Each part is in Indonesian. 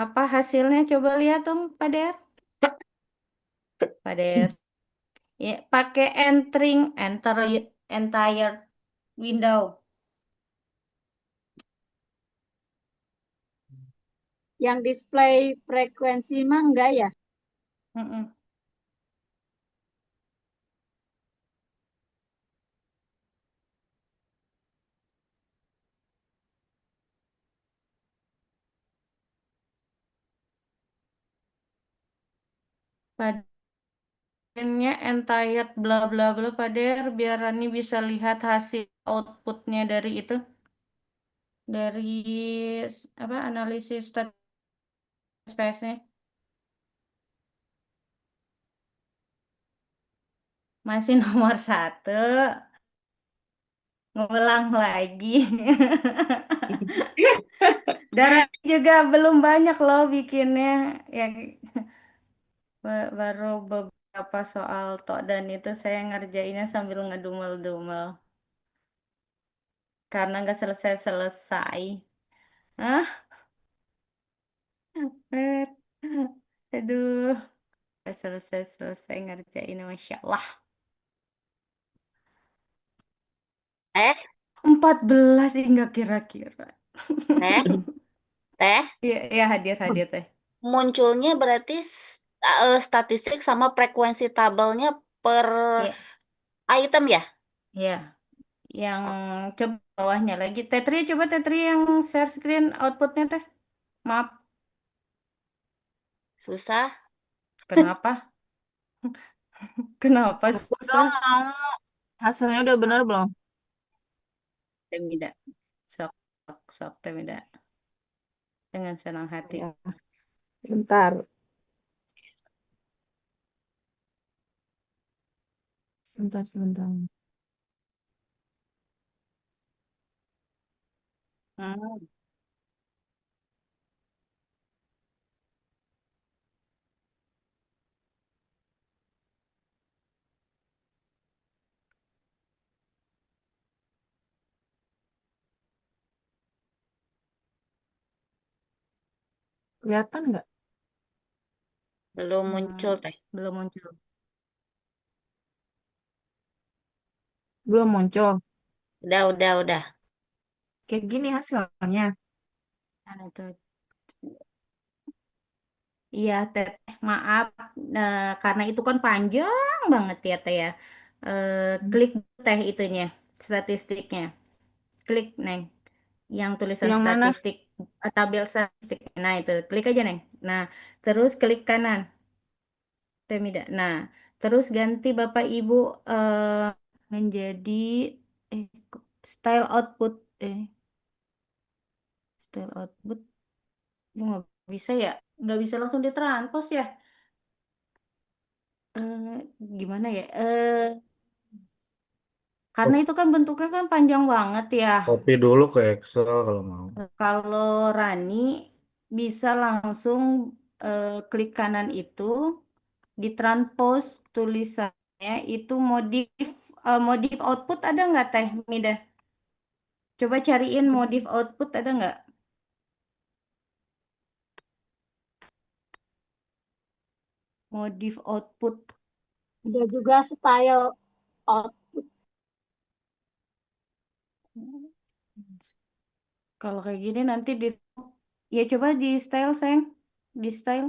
Apa hasilnya? Coba lihat dong, Pak Der. Pak Der. Ya, pakai entire window. Yang display frekuensi mah enggak ya? Mm-mm. Padennya entire bla bla bla, Pak Der, biar Rani bisa lihat hasil outputnya dari itu, dari apa analisis space-nya. Masih nomor satu, ngulang lagi. Darah juga belum banyak loh bikinnya, yang baru beberapa soal tok dan itu saya ngerjainnya sambil ngedumel-dumel karena nggak selesai-selesai. Hah? Eh, Aduh, nggak selesai-selesai ngerjainnya, Masya Allah. Teh, 14 hingga kira-kira. teh, teh, Iya, iya hadir-hadir teh. munculnya berarti statistik sama frekuensi tabelnya per Iya, item ya? iya. Yang Oh, coba bawahnya lagi. Tetri, coba Tetri yang share screen outputnya teh. Maaf, susah. kenapa? Kenapa Aku dong susah? mau. Hasilnya udah bener belum? Temida. Sok, sok, sok, Temida. Dengan senang hati. Ya, bentar. Sebentar, sebentar. Hmm. Kelihatan nggak? Belum Hmm, muncul teh. belum muncul. Belum muncul. Udah. Kayak gini hasilnya. Nah, itu. Iya, Teh. Maaf. Nah, karena itu kan panjang banget ya, Teh ya. Klik Teh itunya, statistiknya. Klik, Neng. Yang tulisan Yang mana? statistik, tabel statistik. Nah, itu. Klik aja, Neng. Nah, terus klik kanan. Temida. Nah, terus ganti Bapak Ibu menjadi kok style output. Style output. Nggak bisa ya? Nggak bisa langsung ditranspos ya? Eh, Gimana ya? Karena Ko- itu kan bentuknya kan panjang banget ya. Copy dulu ke Excel kalau mau. Kalau Rani bisa langsung klik kanan itu, ditranspos tulisannya itu modif output ada nggak Teh Mida? Coba cariin modif output ada nggak? Modif output. Ada juga style out. Kalau kayak gini nanti ya coba di style sayang, di style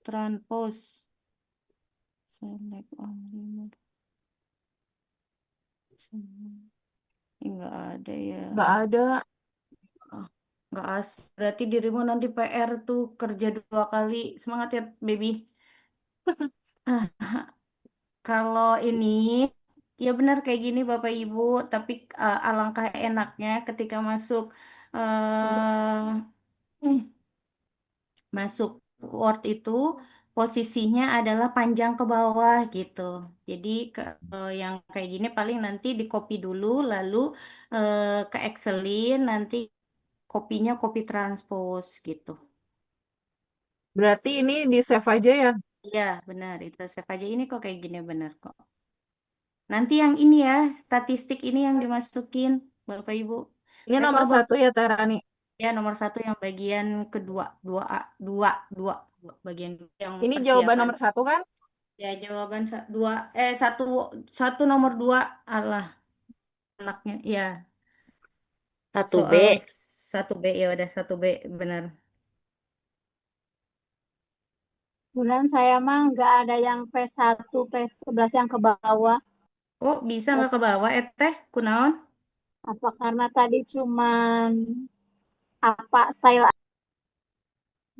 transpose select only. Nggak ada ya. Nggak ada. Ah, nggak berarti dirimu nanti PR tuh kerja 2 kali. Semangat ya, baby. Ah, kalau ini ya benar kayak gini Bapak Ibu, tapi alangkah enaknya ketika masuk Word itu posisinya adalah panjang ke bawah gitu. Jadi yang kayak gini paling nanti di copy dulu, lalu ke Excelin nanti kopinya copy transpose gitu. Berarti ini di save aja ya. Iya benar itu save aja ini kok kayak gini benar kok. Nanti yang ini ya statistik ini yang dimasukin Bapak Ibu. Ini nomor Kalau satu Bapak ya, Teh Rani. Ya, nomor satu yang bagian kedua, dua A, dua, dua, dua, bagian dua yang Ini jawaban persiapan. nomor satu kan? Ya, jawaban dua, satu, satu nomor dua, Allah anaknya. Ya, Satu B. soal satu B ya udah satu B benar. Bulan saya mah nggak ada yang P1, P11 yang ke bawah. Kok bisa nggak ke bawah, teh? Kunaon? Apa karena tadi cuman apa style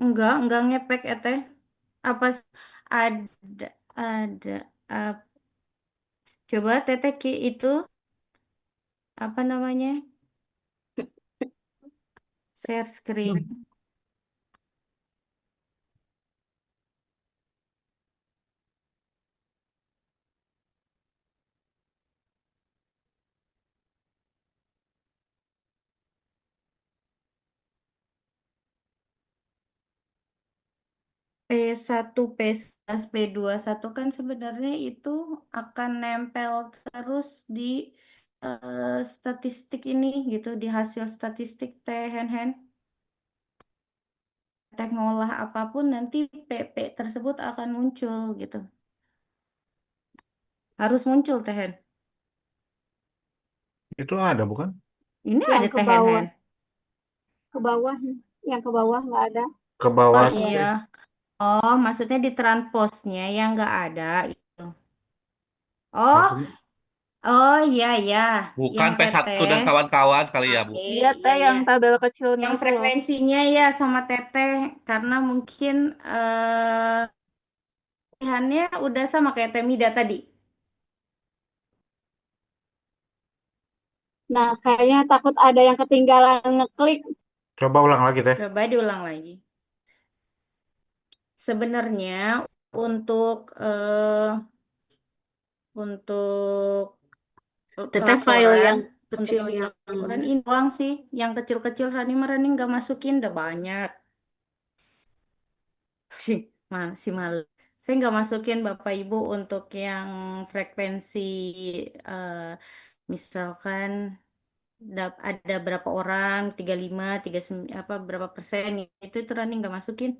Enggak ngepek, teh. Apa ada, ada, ap- coba teteh itu, apa namanya? Share screen. P1, P11, P21 kan sebenarnya itu akan nempel terus di statistik ini gitu, di hasil statistik teh hen. Teh ngolah apapun nanti PP tersebut akan muncul gitu. Harus muncul teh hen. Itu ada bukan? Ini yang ada ke teh bawah, hen. ke bawah, yang ke bawah nggak ada. Ke Oh bawah tuh iya. teh. Oh, maksudnya di transposnya yang nggak ada itu. Oh, Maksudnya oh iya ya, Bukan yang P1 teteh. dan kawan-kawan kali ya, Bu. Oke, Iya, iya teh ya. yang tabel kecilnya Yang itu loh. frekuensinya ya sama teteh karena mungkin pilihannya udah sama kayak Temida tadi. Nah, kayaknya takut ada yang ketinggalan ngeklik. coba ulang lagi teh. Coba diulang lagi. Sebenarnya untuk untuk Teteh file laporan yang untuk kecil yang laporan mana? ini doang sih. Yang kecil-kecil Rani mah Rani nggak masukin, udah banyak. Si masih malu. Saya nggak masukin Bapak Ibu untuk yang frekuensi eh, misalkan ada berapa orang, 35, 39, apa berapa persen itu Rani nggak masukin.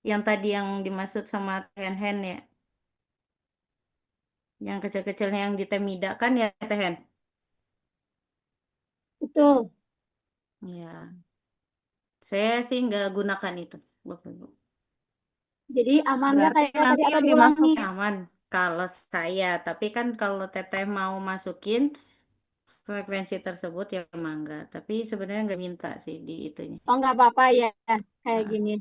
Yang tadi yang dimaksud sama Tehen ya, yang kecil-kecilnya yang di Temida kan ya Tehen. Itu. Ya, saya sih nggak gunakan itu, Bapak Ibu. Jadi aman nggak Berarti kayak tadi nanti atau yang diulangi? dimasukin Aman kalau saya, tapi kan kalau Teteh mau masukin frekuensi tersebut ya mangga. Tapi sebenarnya nggak minta sih di itunya. Oh, nggak apa-apa ya, kayak Nah, gini.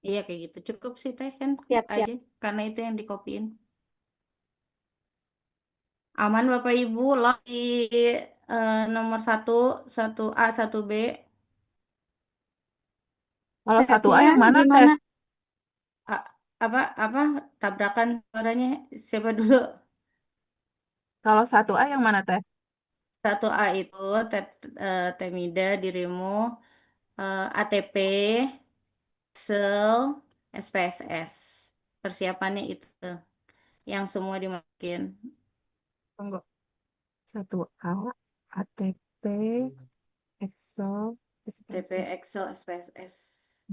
iya kayak gitu. Cukup sih Tehen Siap-siap. aja, karena itu yang dikopiin. Aman Bapak Ibu, loh di nomor satu, satu A, satu B. kalau satu A Tes-nya yang mana teh? gimana? A- apa tabrakan suaranya siapa dulu? Kalau satu A yang mana teh? Satu A itu Temida dirimu, ATP, SEL, SPSS. Persiapannya itu yang semua dimasukin. Tunggu. Satu A, ATP, Excel, TP, SPSS. Excel, SPSS.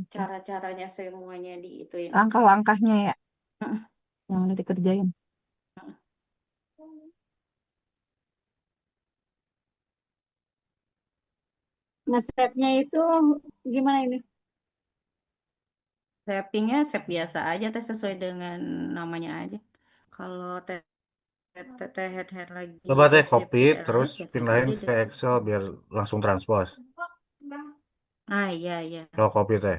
Oke. Cara-caranya semuanya diituin. Langkah-langkahnya ya yang nanti dikerjain. Nge-save-nya itu gimana ini? Wrappingnya set biasa aja, teh sesuai dengan namanya aja. Kalau teh teh teh head lagi Coba teh copy SDPLA terus ya kasih pindahin aja ke deh. Excel biar langsung transpose. Ah iya iya. Coba copy teh.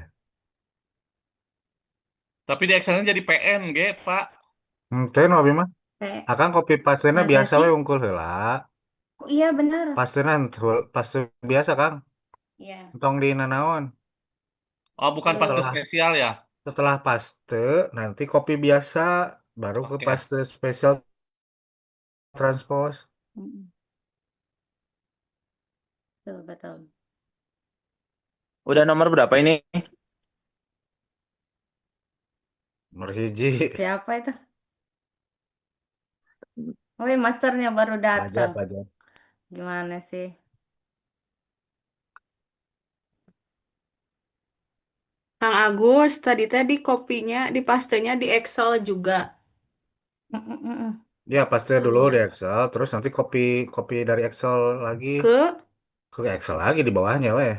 Tapi di Excel jadi PN, ge, Pak. Teh no abi mah. Teh Akan copy paste masa biasa sih? we unggul heula. Kok iya bener. Pasteuna paste biasa Kang. Iya. Tong di nanaon. Oh, bukan paste Setelah spesial ya? setelah paste nanti copy biasa baru ke Oke. paste spesial transpose. Mm, betul betul. Udah nomor berapa ini? Nomor hiji. Siapa itu? Oh iya, masternya baru datang. Pajar, pajar. Gimana sih? Kang Agus, tadi kopinya di pastenya di Excel juga. Mm-mm-mm. Ya, paste dulu di Oh. Excel, terus nanti copy copy dari Excel lagi Ke ke Excel lagi di bawahnya, weh.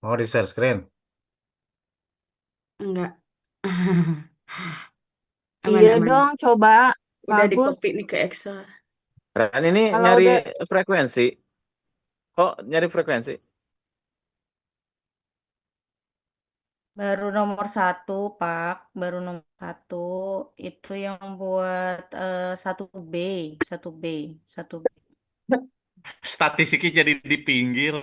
Mau di share screen? enggak. Iya Aman-aman. dong, coba. Udah di Bagus. copy nih ke Excel. Ren ini Kalau nyari udah, frekuensi. Kok nyari frekuensi? Baru nomor satu, Pak. Baru nomor satu. Itu yang buat 1B. 1B. 1B. Statistiknya jadi di pinggir.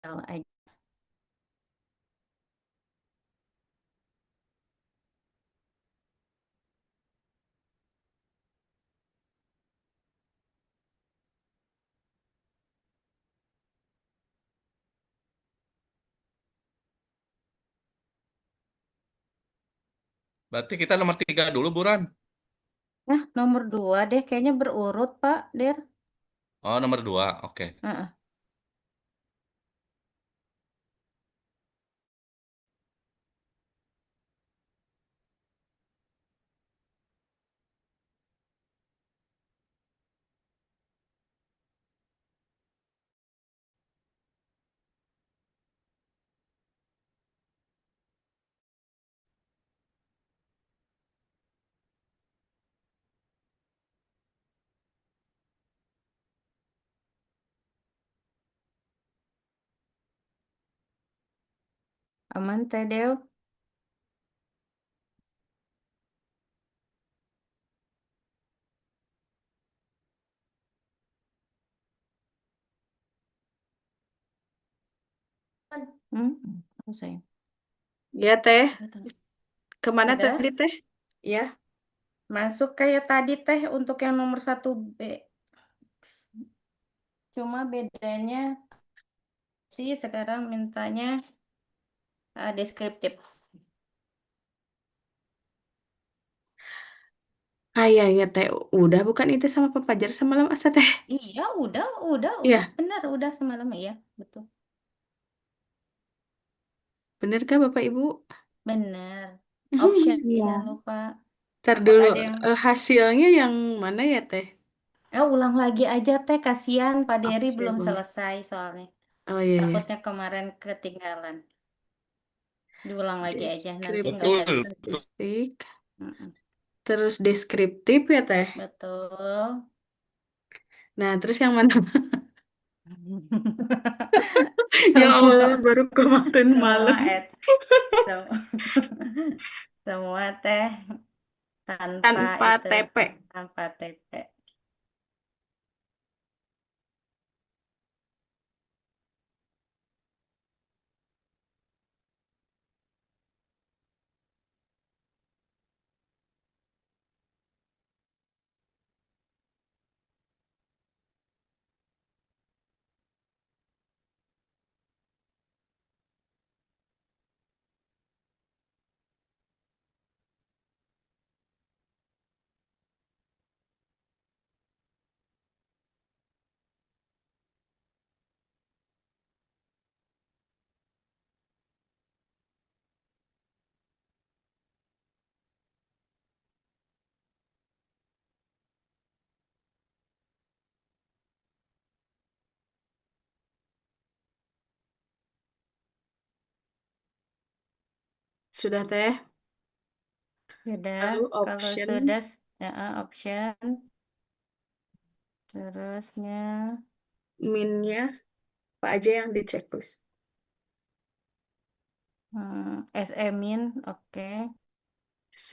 aja. Berarti kita nomor 3 dulu, Buran. Nah, nomor 2 deh, kayaknya berurut, Pak Der. Oh, nomor 2. Oke. Heeh. Aman, Teh Dew. Hmm, apa saya? Ya Teh, Betul. kemana Udah, tadi Teh? Ya, masuk kayak tadi Teh untuk yang nomor 1B. Cuma bedanya sih sekarang mintanya deskriptif. kayaknya Teh udah bukan itu sama Pak Fajar semalam asa Teh. Iya, udah, Iya, benar, udah semalam ya, betul. bener kah Bapak Ibu? Benar. Option Iya. jangan lupa. Ntar Takut dulu ada yang hasilnya yang mana ya Teh? ulang lagi aja Teh, kasihan Pak Dery Oke, belum boleh. selesai soalnya. Oh iya ya. Takutnya kemarin ketinggalan. Diulang lagi aja, nanti nggak Deskriptif usah Betul. Betul. statistik, Mm-mm. terus deskriptif ya Teh. Betul. Nah, terus yang mana? Ya Allah, Semua, baru kemarin semua malam. semua, semua teh tanpa Tanpa itu, TP. tanpa TP. Sudah Teh. Sudah, Lalu kalau option sudah option, terusnya minnya apa aja yang di checklist. SE min, oke.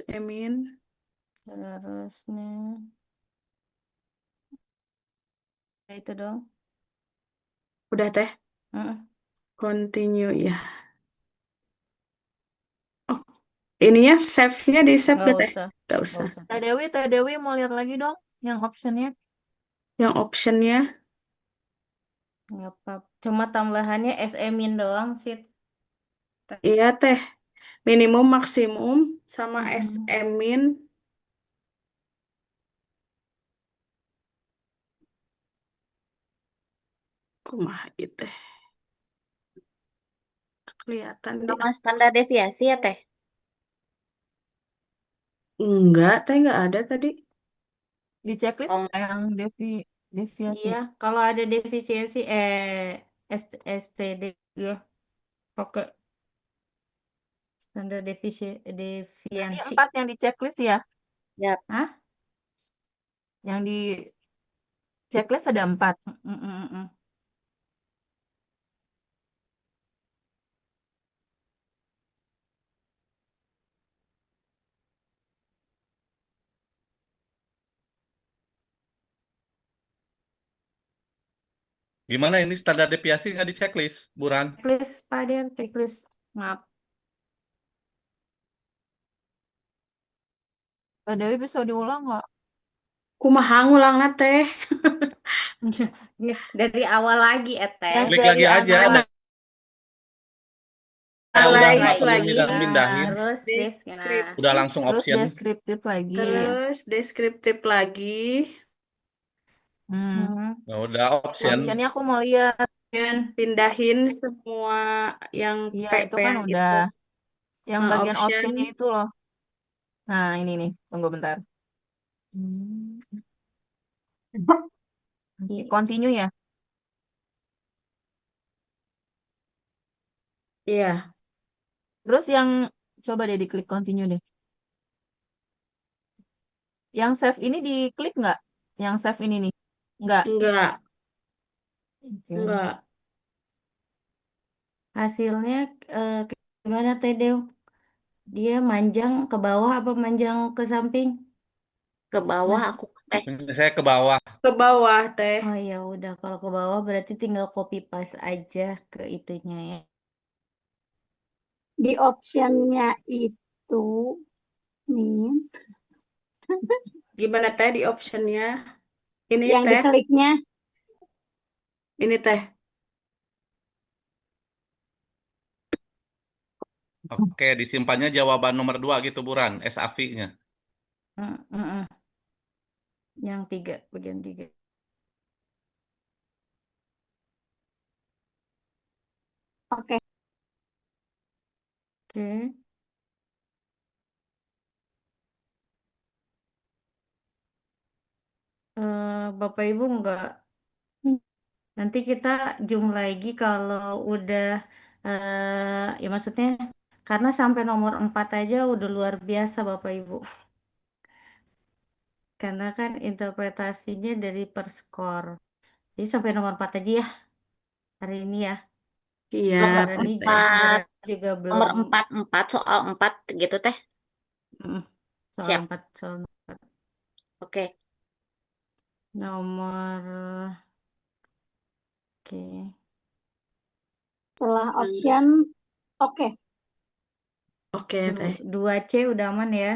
Emin. Terusnya itu dong. Udah Teh. Mm, Continue ya. Oh, ininya save-nya di save nggak gak Teh? usah, Gak nggak usah. usah. Teh Dewi mau lihat lagi dong yang optionnya. Yang optionnya, Nggak apa, cuma tambahannya SE min doang sih. iya Teh. Minimum, maksimum, sama Mm-mm. SEmin. Kumaha itu Teh. Kelihatan di... Sama standar deviasi ya, Teh? Enggak, Teh nggak ada tadi. Di checklist Oh, yang deviasi. Iya, kalau ada defisiensi STD ya pakai standar Berarti deviansi. 4 yang di checklist ya. ya. Hah? Yang di checklist ada 4. Mm-mm-mm. Gimana ini standar deviasi nggak di checklist, Buran? Checklist, Pak Dian, checklist. Maaf. Mbak Dewi bisa diulang nggak? Kumaha ngulangna teh? Dari awal lagi, Yang Teh. Klik dari lagi aja, awal. udah Lagi nggak Lagi, perlu lagi. mindahin, terus nah. udah langsung Terus option. deskriptif lagi. Terus deskriptif lagi. Hmm. Nah, udah option. Optionnya aku mau lihat. Dan Pindahin semua yang Iya, itu PP kan udah. itu. Yang Nah, bagian option. optionnya itu loh. Nah, ini nih. Tunggu bentar. Hmm. iya. Continue ya. Iya, Terus yang coba deh diklik continue deh. Yang save ini diklik nggak? Yang save ini nih. Nggak. enggak, Oke. enggak. Hasilnya gimana, Teh Dew? Dia manjang ke bawah apa manjang ke samping? Ke bawah Mas. aku Ini saya ke bawah. Ke bawah teh. Oh ya udah, kalau ke bawah berarti tinggal copy paste aja ke itunya ya. Di optionnya itu, nih, Gimana teh di optionnya? Ini yang teh, dikliknya ini teh. Oke, disimpannya jawaban nomor 2 gitu, Buran. SAV-nya. Mm, mm, mm. Yang tiga, bagian tiga. oke. Oke. Bapak Ibu nggak, nanti kita zoom lagi kalau udah, ya maksudnya karena sampai nomor 4 aja udah luar biasa Bapak Ibu. Karena kan interpretasinya dari per skor. Jadi sampai nomor 4 aja ya hari ini ya. nomor Siap, Berani, teh. empat, berani juga nomor belum. empat empat soal 4 gitu teh. mm, Soal Siap. 4 soal Oke. nomor. Oke. Setelah Hmm, option, oke. Oke teh. 2C udah aman ya.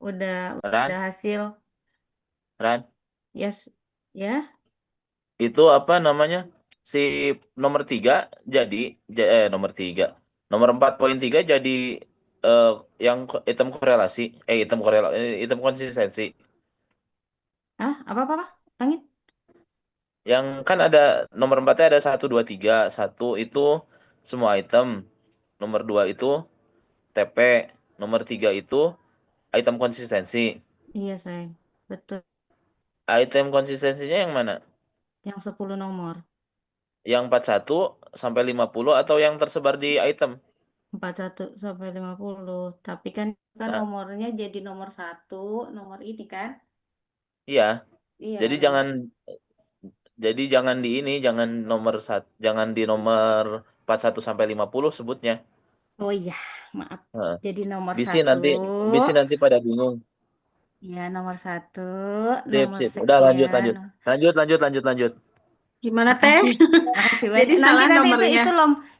Udah Ran, udah hasil. Ran, Yes. Ya. itu apa namanya? Si nomor 3 jadi, nomor 3. Nomor 4.3 jadi eh, yang item korelasi, item konsistensi. Ah, apa-apa? Langit. Yang kan ada nomor 4-nya ada 1, 2, 3. Satu itu semua item. Nomor 2 itu TP. Nomor 3 itu item konsistensi. Iya, sayang. Betul. Item konsistensinya yang mana? Yang 10 nomor. Yang 41 sampai 50 atau yang tersebar di item? 41 sampai 50. Tapi kan Nah, nomornya jadi nomor satu, nomor ini kan? iya. Iya, Jadi nomor. jangan di ini, jangan di nomor 41 sampai 50 sebutnya. Oh iya, maaf. Heeh. Jadi nomor Bisi satu. nanti bisi nanti pada bingung. Ya, nomor satu, Sip, nomor sip. Udah lanjut, sekian. lanjut. Lanjut, lanjut, lanjut, lanjut. Gimana teh? Makasih. Makasih Jadi banyak. Nanti salah nanti nomornya.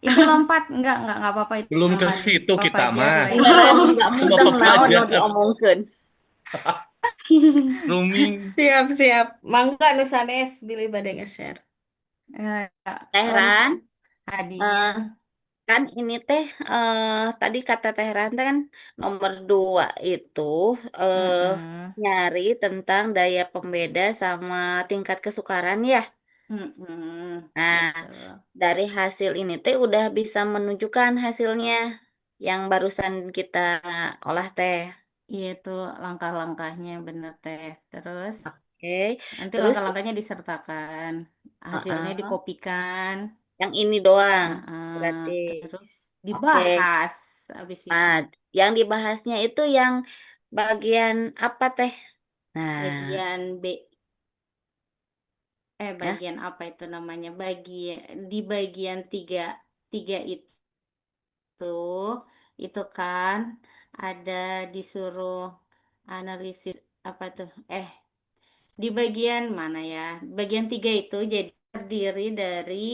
itu lompat. Enggak apa-apa itu Belum ke lompat. situ Pak kita Fajar mah. lagi. Beneran nggak Cuma mudeng naon nu pelajar. diomongkeun. Rooming. Siap, siap. Mangga nu sanes bilih bade nge-share. Tehran, Hadiah. eh, kan ini teh tadi kata Tehran teh kan nomor 2 itu eh Mm-mm. nyari tentang daya pembeda sama tingkat kesukaran ya. Mm-mm. Nah, Betul. dari hasil ini teh udah bisa menunjukkan hasilnya yang barusan kita olah teh. Iya itu langkah-langkahnya bener teh. Terus Oke, nanti terus langkah-langkahnya disertakan, hasilnya uh-uh, dikopikan, yang ini doang. uh-uh. Berarti Terus oke. dibahas habis itu. Nah, yang dibahasnya itu yang bagian apa teh? Nah, Bagian B, ya. bagian apa itu namanya? Di bagian tiga, tiga itu kan ada disuruh analisis apa tuh? Di bagian mana ya? Bagian tiga itu jadi terdiri dari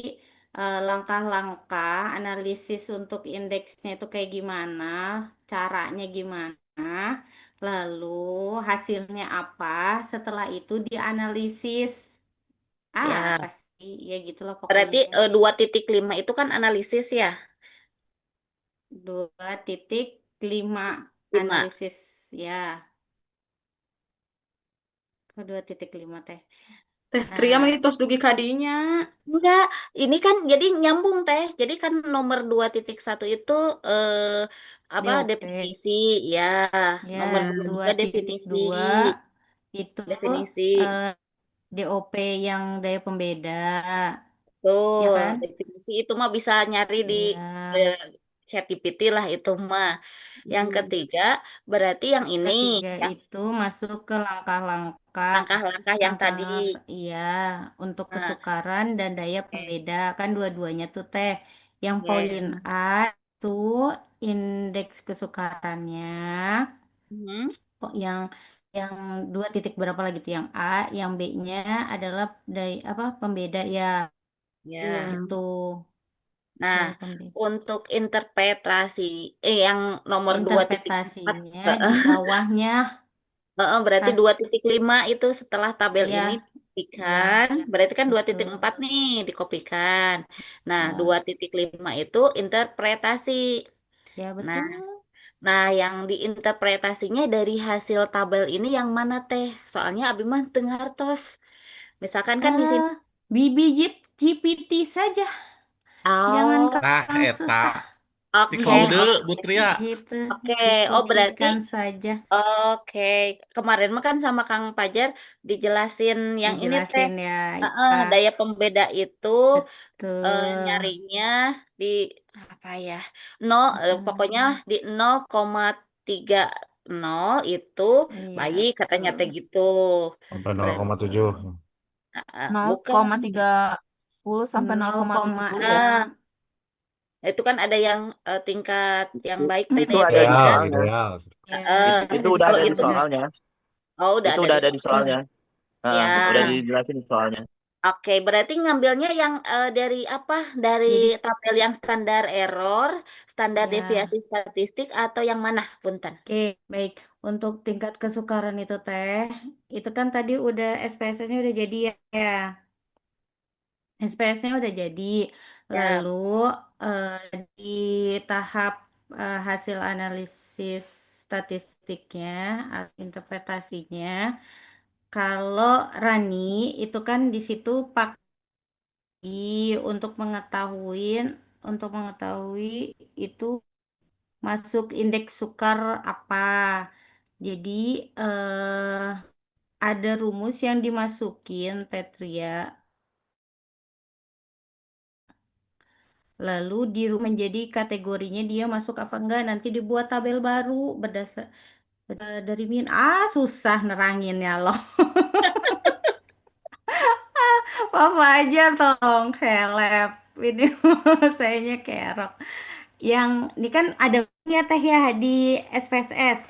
langkah-langkah analisis untuk indeksnya itu kayak gimana, caranya gimana, lalu hasilnya apa, setelah itu dianalisis. Ya, Apa sih? Ya gitulah berarti pokoknya. 2.5 itu kan analisis ya. 2.5 5. analisis ya. Ke 2.5 teh. Teh Tria Nah, mah tos dugi kadinya. Enggak, ini kan jadi nyambung teh. Jadi kan nomor 2.1 itu apa DOP. definisi ya. Ya, Nomor dua dua juga titik definisi. dua itu Definisi. eh, DOP yang daya pembeda, ya Tuh, kan? definisi itu mah bisa nyari di Ya. eh, ChatGPT lah itu mah. Yang Hmm. ketiga, berarti yang ini, Ketiga yang itu masuk ke langkah-langkah, langkah-langkah yang tadi. langkah-langkah, iya, untuk Nah, kesukaran dan daya oke. pembeda kan dua-duanya tuh teh. Yang Ya. poin A itu indeks kesukarannya. Hmm, Oh, yang dua titik berapa lagi tuh yang A, yang B-nya adalah daya apa pembeda ya ya. Iya. itu Nah, daya pembeda. untuk interpretasi, yang nomor 2.4, Interpretasinya di bawahnya berarti dua kas titik lima itu setelah tabel ini ya ya dikopikan, berarti kan dua titik betul empat nih dikopikan. Nah, ya 2.5 itu interpretasi. ya Nah, betul. nah yang diinterpretasinya dari hasil tabel ini yang mana teh? Soalnya Abi mah teu ngartos. Misalkan kan di sini, Ah, bibit GPT saja, jangan oh, Nah, yang eta susah si oke, Claude oke. Butria. gitu, Oke, oh berarti dikopikan saja, oke. Kemarin mah kan sama Kang Pajar dijelasin yang ini teh. dijelasin ya, ya Daya pembeda itu betul. nyarinya di apa ya? Nol, pokoknya Hmm, di 0,30 itu iya baik katanya betul. teh gitu. Sampai Berarti 0,7. bukan. 0,30 sampai nol koma 0,70 ya. enam Itu kan ada yang tingkat yang I- baik teh Itu daya ada di pembeda. Ideal, soalnya. ideal. ya Itu ada di udah Kalau ada soal di itu, benar. soalnya. oh udah Itu ada udah di ada di soalnya. Betul, soalnya. Nah, udah Ya. betul. dijelasin di soalnya. Oke, berarti ngambilnya yang dari apa? Dari Jadi tabel yang standar error, standar ya, deviasi statistik, atau yang mana, Punten? oke, baik. Untuk tingkat kesukaran itu teh, itu kan tadi udah SPSS-nya udah jadi ya. Ya. SPSS-nya udah jadi. Ya, Lalu eh, di tahap hasil analisis statistiknya, interpretasinya, kalau Rani itu kan di situ untuk mengetahui itu masuk indeks sukar apa. Jadi ada rumus yang dimasukin Tetria, lalu menjadi kategorinya dia masuk apa enggak, nanti dibuat tabel baru berdasar dari min. Susah neranginnya loh. Papa aja tolong help ini. Sayanya kerok. Yang ini kan ada ya teh ya di SPSS.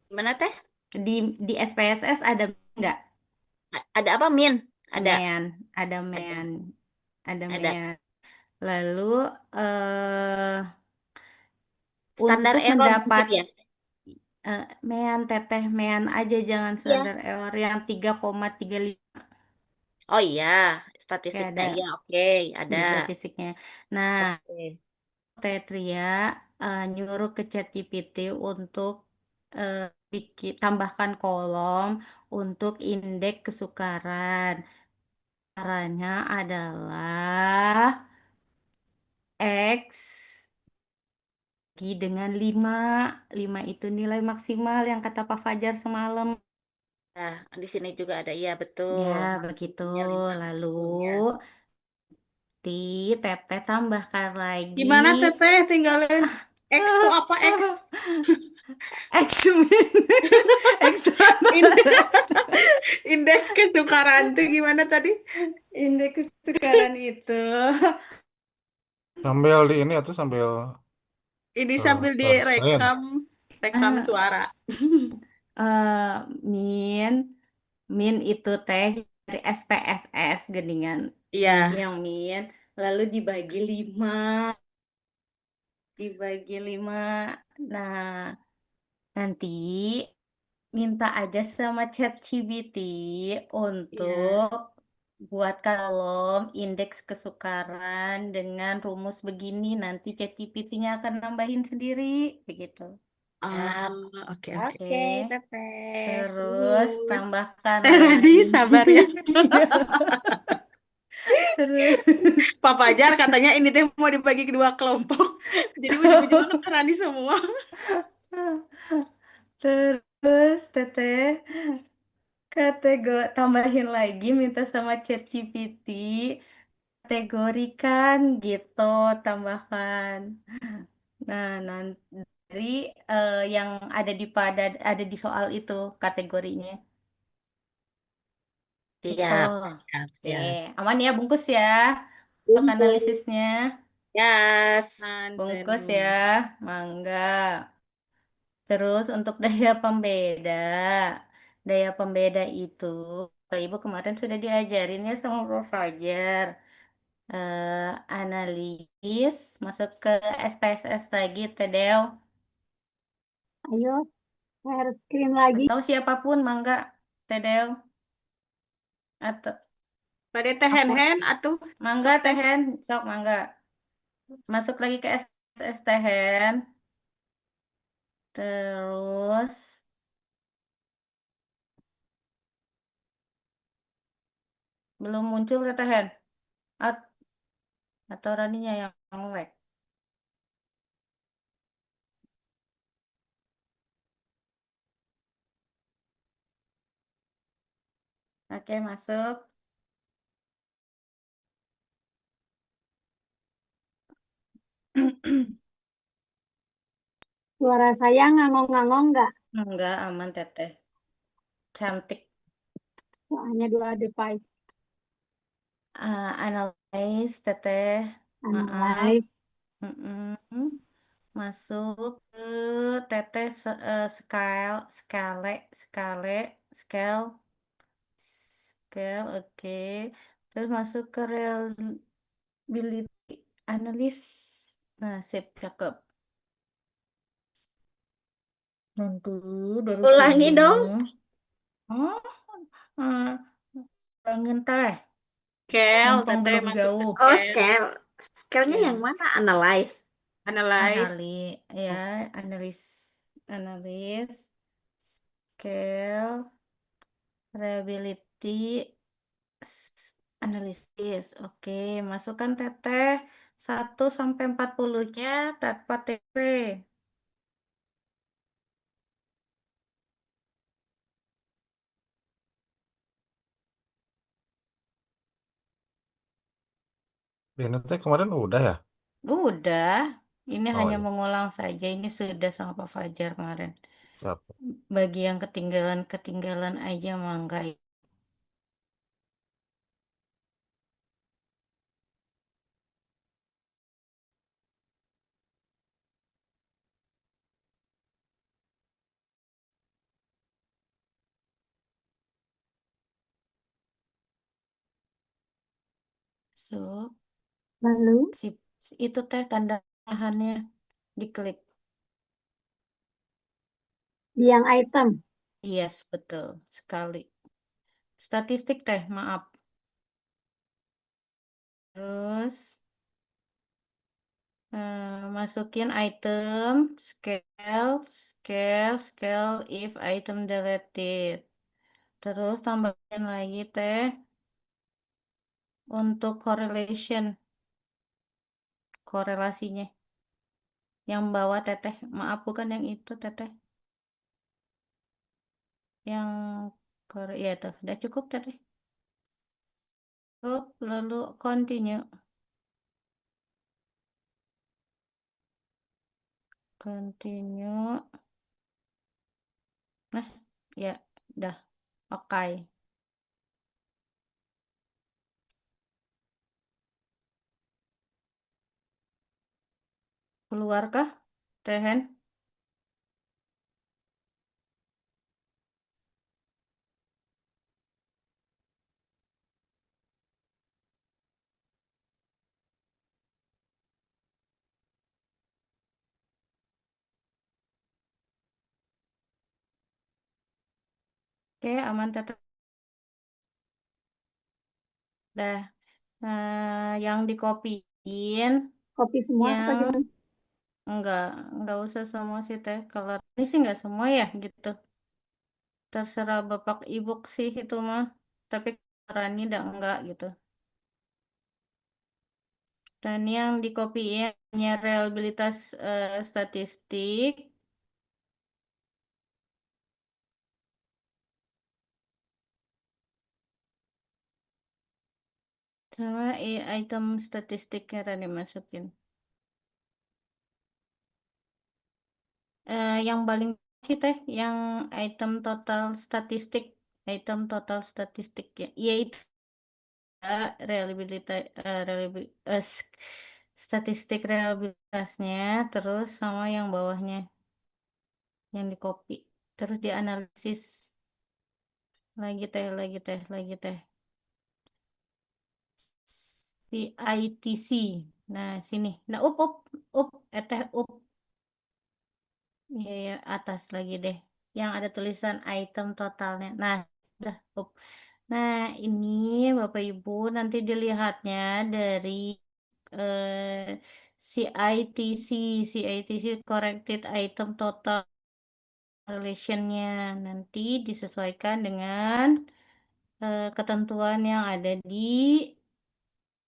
gimana teh? Di SPSS ada nggak? Ada apa, Min? Ada, Men, ada ada, men, ada ada. men. Lalu eh Standar untuk error mendapat maksudnya? mean teteh mean aja jangan Iya. standar error yang 3,35 Oh iya, ya statistiknya ada iya, oke, ada. di statistiknya. Nah, Oke. Tetria nyuruh ke ChatGPT untuk eh, tambahkan kolom untuk indeks kesukaran. Caranya adalah X dengan 5. 5 itu nilai maksimal yang kata Pak Fajar semalam. Nah, di sini juga ada, iya betul. Ya, begitu. Maksudnya 5, Lalu betul ya. teteh tambahkan lagi Gimana Teteh tinggalin X tuh apa X? X min X Inde- Indeks kesukaran tuh gimana tadi? indeks kesukaran itu Sambil di ini atau sambil Ini sambil share screen. direkam, rekam eh suara. min min itu teh dari SPSS geningan Iya. yang min, lalu dibagi lima. Nah, nanti minta aja sama ChatGPT Iya. untuk buat kolom indeks kesukaran dengan rumus begini. Nanti ChatGPT-nya akan nambahin sendiri, begitu. Siap. Oh, oke oke. Oke, Oke. Teteh. Terus Uh, tambahkan Teh Rani lagi. sabar ya. Terus Pak Fajar katanya ini teh mau dibagi kedua kelompok. Jadi ujung-ujungnya ke Teh Rani semua. terus teteh tambahin lagi minta sama ChatGPT kategorikan gitu, tambahkan. Nah, nanti dari yang ada di soal itu kategorinya. Gitu. Siap, siap, Oke, siap. aman ya, bungkus ya untuk Bungkus. analisisnya. Yes. Bungkus Terus. ya, mangga. Terus untuk daya pembeda itu, Pak Ibu kemarin sudah diajarin ya sama Prof. Fajar. Analis, masuk ke SPSS lagi, Tedeo. Ayo, share screen lagi. Atau siapapun, mangga, Tedeo. Atau Pada Teh aku, Hen atuh mangga, sok teh. Tehen, sok, mangga. Masuk lagi ke SPSS Tehen. Terus, belum muncul ke Tehen. At- Atau Raninya yang lag. Oke, masuk. Suara saya ngangong-ngangong nggak? Enggak, aman, Teteh. Cantik. Soalnya dua device. Analyze, Teteh. Maaf. Analyze. Mm-mm. Masuk ke Teteh scale, oke. Terus masuk ke reliability analysis. Nah, sip, cakep. Nanti dari Ulangi sini, dong. oh, eh, ulangin teh, Scale, mumpung Teteh belum masuk ke jauh. Oh, scale. scale. Scale-nya yang Ya. mana? Analyze. Analyze. Ya, Oh, analis, scale, reliability, analisis. Oke, masukkan teteh 1 sampai 40-nya tanpa TP. Ini teh kemarin udah ya? Udah, ini Oh hanya iya, mengulang saja. Ini sudah sama Pak Fajar kemarin. siap. Bagi yang ketinggalan aja mangga. So, Lalu, itu teh tanda tahannya diklik. di yang item. Yes, betul sekali. Statistik teh, maaf. Terus masukin item, scale if item deleted. Terus tambahin lagi teh untuk correlation, korelasinya. Yang bawah teteh, maaf bukan yang itu teteh. Yang ya tuh, udah cukup teteh. Cukup, lalu continue. Continue. Nah, ya, udah. Oke. Keluarkah, Tehen? Oke, aman tetap. Dah. Yang dikopiin, Kopi semua apa yang gimana? enggak, enggak usah semua sih teh. Kalau ini sih enggak semua ya gitu. Terserah Bapak Ibu sih itu mah. Tapi Rani udah enggak gitu. Dan yang dikopiin hanya reliabilitas statistik sama item statistiknya Rani masukin. Yang paling sih teh, yang item total statistik ya, yaitu reliabilitas, statistik reliabilitasnya, terus sama yang bawahnya yang di copy, terus dianalisis lagi teh di ITC. Nah sini, nah up, up. Iya, ya, atas lagi deh. Yang ada tulisan item totalnya. Nah, udah. Up. Nah, ini Bapak Ibu nanti dilihatnya dari eh, CITC, CITC Corrected Item Total Relationnya. Nanti disesuaikan dengan ketentuan yang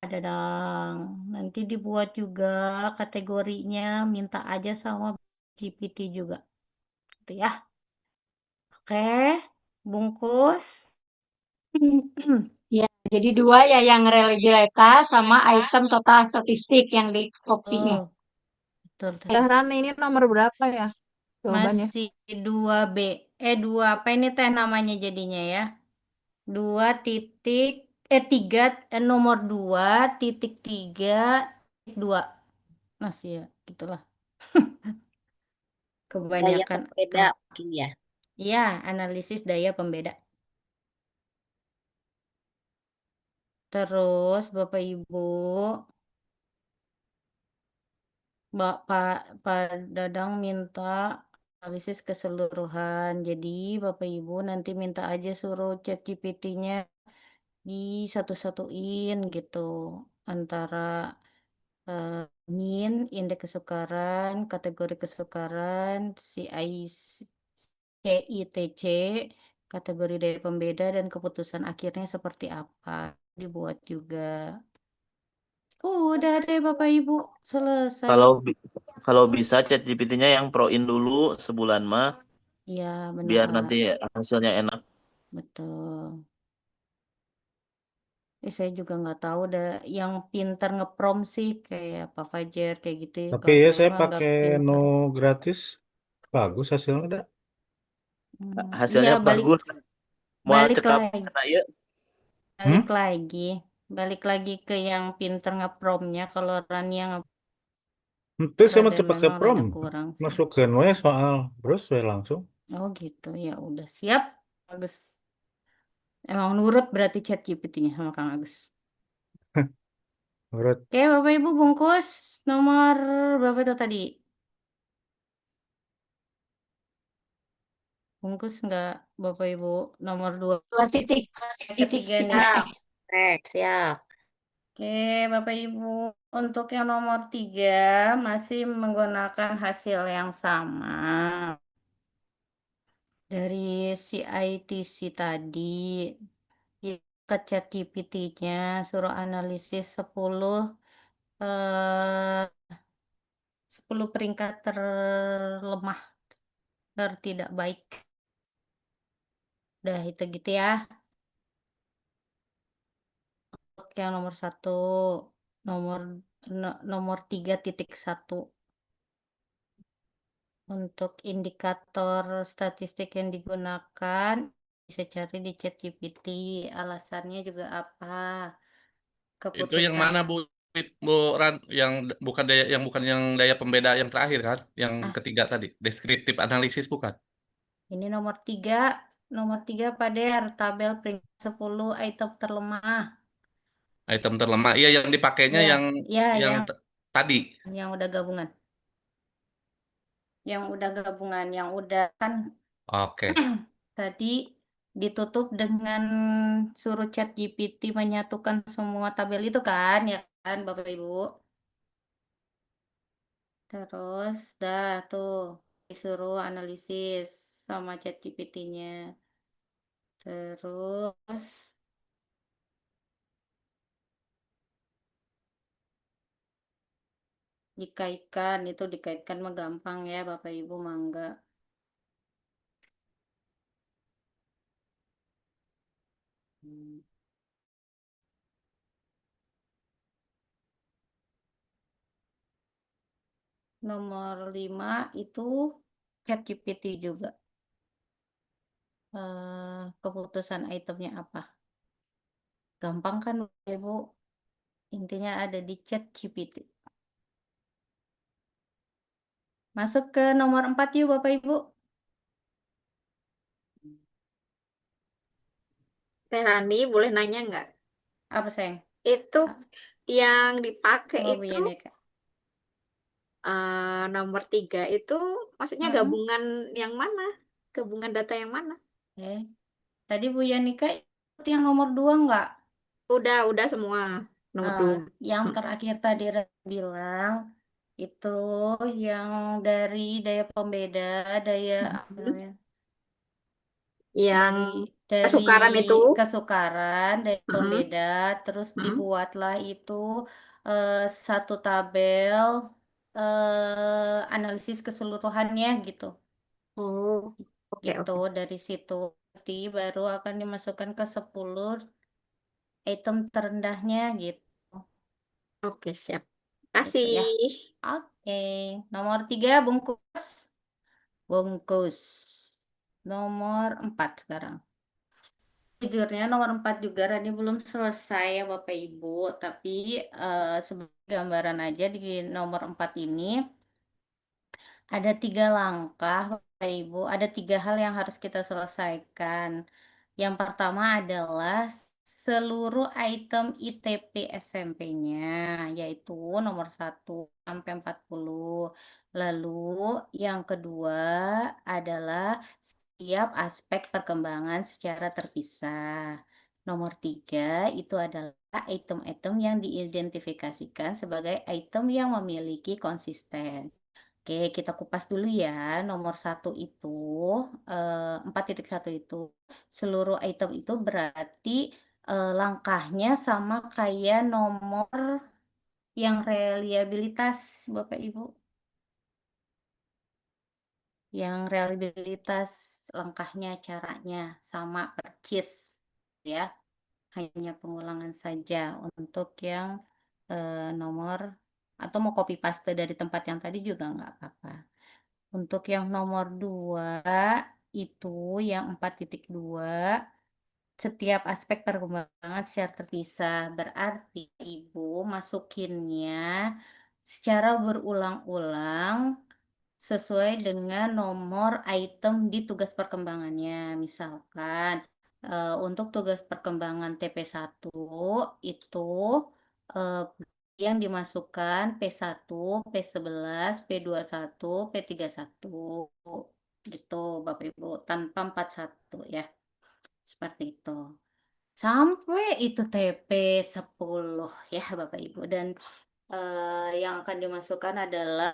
ada dong. Nanti dibuat juga kategorinya, minta aja sama GPT juga. Gitu ya. Oke, bungkus. Ya, jadi dua ya yang reliabilitas sama item total statistik yang di kopinya. Oh, betul Ya, tadi. Ran, ini nomor berapa ya jawabannya? Masih 2B. 2 apa ini teh namanya jadinya ya? 3, nomor 2,3,2. Masih ya, gitulah. Daya Kebanyakan pembeda angka. mungkin ya. Ya, analisis daya pembeda. Terus Bapak Ibu, Pak Dadang minta analisis keseluruhan. Jadi Bapak Ibu nanti minta aja suruh chat GPT-nya di satu-satuin gitu. Antara eh, min, indeks kesukaran, kategori kesukaran, CITC, kategori daya pembeda, dan keputusan akhirnya seperti apa. Dibuat juga. Udah deh Bapak Ibu, selesai. Kalau kalau bisa ChatGPT-nya yang pro-in dulu sebulan mah Ya, biar benar. nanti hasilnya enak. Betul. Saya juga nggak tahu dah yang pinter ngeprom sih kayak Pak Fajar kayak gitu. Tapi Kalau ya saya saya mah nggak pakai no pinter. gratis. Bagus hasilnya dah. Iya Hasilnya balik bagus. Mau balik cekap lagi, karena iya. balik Hmm? lagi, balik lagi ke yang pinter ngepromnya. Kalau Ran yang Itu saya mau rada pakai memang prom. rada kurang sih. Masukkan we soal. Terus we langsung. Oh gitu ya udah siap, Agus. Emang nurut berarti chat GPT-nya sama Kang Agus. Menurut Oke Bapak Ibu bungkus nomor berapa itu tadi? Bungkus nggak Bapak Ibu nomor 2 Dua titik, titik ketiga nih. tiga. Siap. Siap. Oke Bapak Ibu untuk yang nomor 3 masih menggunakan hasil yang sama dari CITC tadi. Ke ChatGPT-nya suruh analisis 10 peringkat terlemah tertidak baik. Udah itu gitu ya. Oke, yang nomor 1, nomor nomor 3,1 untuk indikator statistik yang digunakan bisa cari di ChatGPT. Alasannya juga apa? Itu yang Keputusan. mana Bu? Bu Ran, bukan yang daya pembeda yang terakhir kan? Yang Ah, ketiga tadi, deskriptif analisis bukan? ini nomor 3 pada tabel peringkat 10 item terlemah. Item terlemah. Iya, yang dipakainya Ya, yang ya yang yang tadi. udah gabungan. Yang udah kan Oke. tadi ditutup dengan suruh ChatGPT menyatukan semua tabel itu kan, ya kan, Bapak Ibu? Terus, dah tuh disuruh analisis sama ChatGPT-nya. Terus, dikaitkan, itu dikaitkan mah gampang ya, Bapak Ibu, mangga. Hmm. Nomor 5 itu ChatGPT juga. Keputusan itemnya apa? Gampang kan, Bapak Ibu? Intinya ada di ChatGPT. Masuk ke nomor 4 yuk, Bapak Ibu. Teh Rani, boleh nanya nggak? Apa, sayang? Itu yang dipakai Oh, Bu itu Yeneka. nomor 3 itu maksudnya Mm-mm. gabungan yang mana? Gabungan data yang mana? Eh, Tadi Bu Yanika ikut yang nomor 2 nggak? Udah semua. Nomor Ah, 2. yang terakhir tadi bilang itu yang dari daya pembeda, daya apa namanya? Yang Dari dari kesukaran itu. kesukaran, daya Mm-mm. pembeda, terus Mm-mm. dibuatlah itu eh, satu tabel analisis keseluruhannya gitu. Oh, oke Gitu oke. dari situ nanti baru akan dimasukkan ke 10 item terendahnya gitu. Oke, siap. Gitu Kasih. ya. Oke, nomor 3 bungkus. Bungkus. Nomor 4 sekarang. Jujurnya nomor 4 juga Rani belum selesai ya Bapak Ibu. Tapi sebagai gambaran aja di nomor 4 ini ada 3 langkah Bapak Ibu. Ada 3 hal yang harus kita selesaikan. Yang pertama adalah seluruh item ITP SMP-nya, yaitu nomor 1 sampai 40. Lalu yang kedua adalah setiap aspek perkembangan secara terpisah. Nomor 3 itu adalah item-item yang diidentifikasikan sebagai item yang memiliki konsisten. Oke, kita kupas dulu ya. Nomor 1 itu, 4.1 itu, seluruh item itu berarti langkahnya sama kayak nomor yang reliabilitas, Bapak Ibu. Yang reliabilitas langkahnya, caranya sama percis, ya. Hanya pengulangan saja untuk yang nomor, atau mau copy paste dari tempat yang tadi juga nggak apa-apa. Untuk yang nomor 2 itu yang 4.2 setiap aspek perkembangan secara terpisah. Berarti Ibu masukinnya secara berulang-ulang sesuai dengan nomor item di tugas perkembangannya. Misalkan untuk tugas perkembangan TP1 itu eh, yang dimasukkan P1, P11, P21, P31 gitu Bapak Ibu tanpa 41 ya. Seperti itu. Sampai itu TP10 ya Bapak Ibu dan yang akan dimasukkan adalah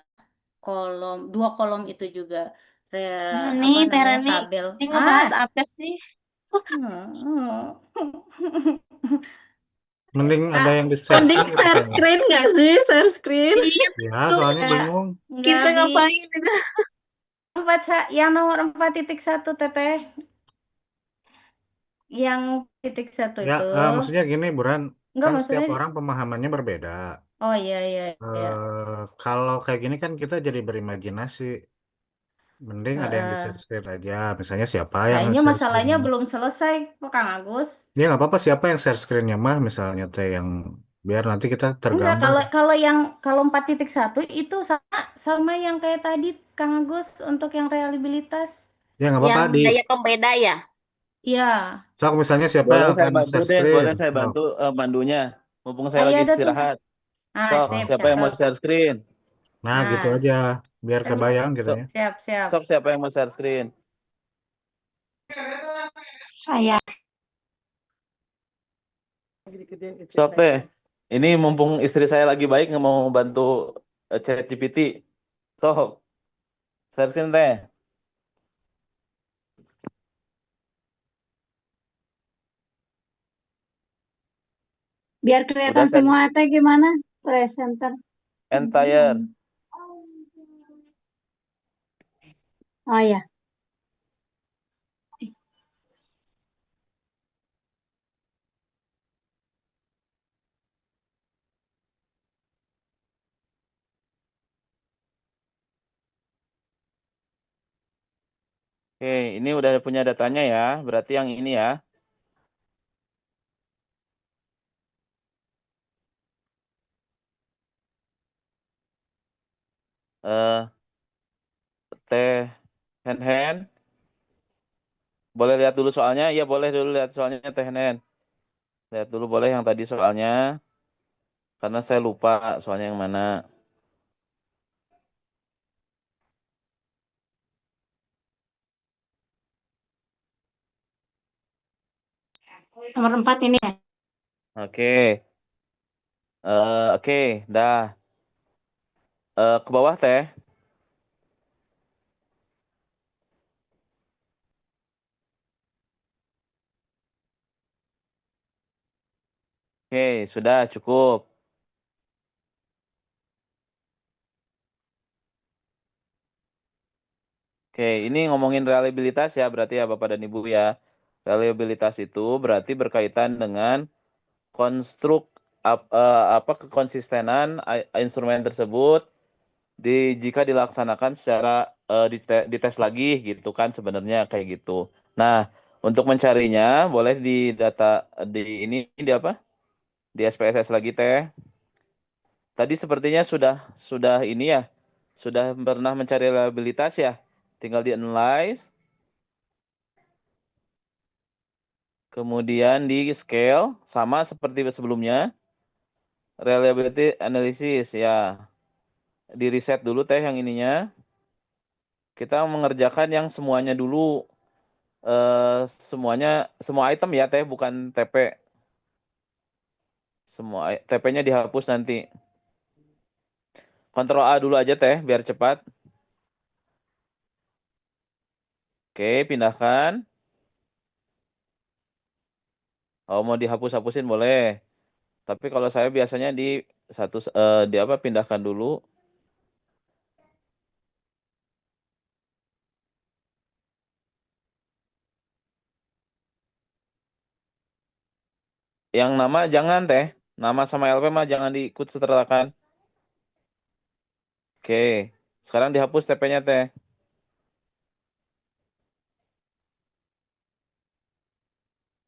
dua kolom itu juga Nih, apa Teh namanya Rani, tabel. ini ngebahas apa sih? Mending ada Ah, yang di share Mending screen share kayaknya. screen nggak sih? Share screen. Iya, Ya, tuh. soalnya nggak bingung. nggak Kita di ngapain itu? yang nomor 4.1 teteh yang titik satu Ya, itu maksudnya gini, Buran, enggak kan setiap maksudnya orang pemahamannya berbeda. oh iya iya iya. Kalau kayak gini kan kita jadi berimajinasi. Mending ada yang di share Heeh. screen aja. Misalnya siapa yang Sayangnya share masalahnya screen? belum selesai kok Kang Agus. Ya nggak apa-apa siapa yang share screennya mah misalnya teh yang biar nanti kita Enggak, tergambar. kalau 4.1 itu sama sama yang kayak tadi Kang Agus untuk yang reliabilitas. Ya nggak apa-apa Yang di. daya pembeda ya. Iya. So misalnya siapa yang Boleh saya akan bantu share deh, screen? boleh saya Oh, bantu pandunya. Mumpung saya Iya lagi ada tuh. istirahat. Ah, Sok, sip, siapa yang mau cakep. share screen? nah gitu Nah, aja biar saya kebayang gitu Sok, ya. siap, siap. sok siapa yang mau share screen? Saya. Sok teh. Ini mumpung istri saya lagi baik nggak mau bantu ChatGPT. Sok, searching teh. Biar Udah kelihatan saya semua teh gimana? Presenter. entire. Oh ya. Oke, ini udah punya datanya ya. Berarti yang ini ya. Eh, teh hand. Boleh lihat dulu soalnya? Iya, boleh dulu lihat soalnya teh hand. Lihat dulu boleh yang tadi soalnya. Karena saya lupa soalnya yang mana. Nomor 4 ini ya. Oke. Oke, dah. Ke bawah teh. Oke, sudah cukup. Oke, ini ngomongin reliabilitas ya berarti ya Bapak dan Ibu ya. Reliabilitas itu berarti berkaitan dengan konstruk apa kekonsistenan instrumen tersebut jika dilaksanakan secara dites lagi gitu kan sebenarnya kayak gitu. Nah, untuk mencarinya boleh di data di ini di apa? Di SPSS lagi teh. Tadi sepertinya sudah ini ya. Sudah pernah mencari reliabilitas ya. Tinggal di analyze, kemudian di scale sama seperti sebelumnya. Reliability analysis ya. Di reset dulu teh yang ininya. Kita mengerjakan yang semuanya dulu. Semuanya semua item ya teh bukan TP. Semua TP-nya dihapus nanti. Ctrl A dulu aja teh biar cepat. Oke, pindahkan. Oh, mau dihapus-hapusin boleh. Tapi kalau saya biasanya di apa pindahkan dulu. Yang nama jangan teh. Nama sama LP mah jangan diikut sertakan. Oke. Sekarang dihapus TP-nya teh.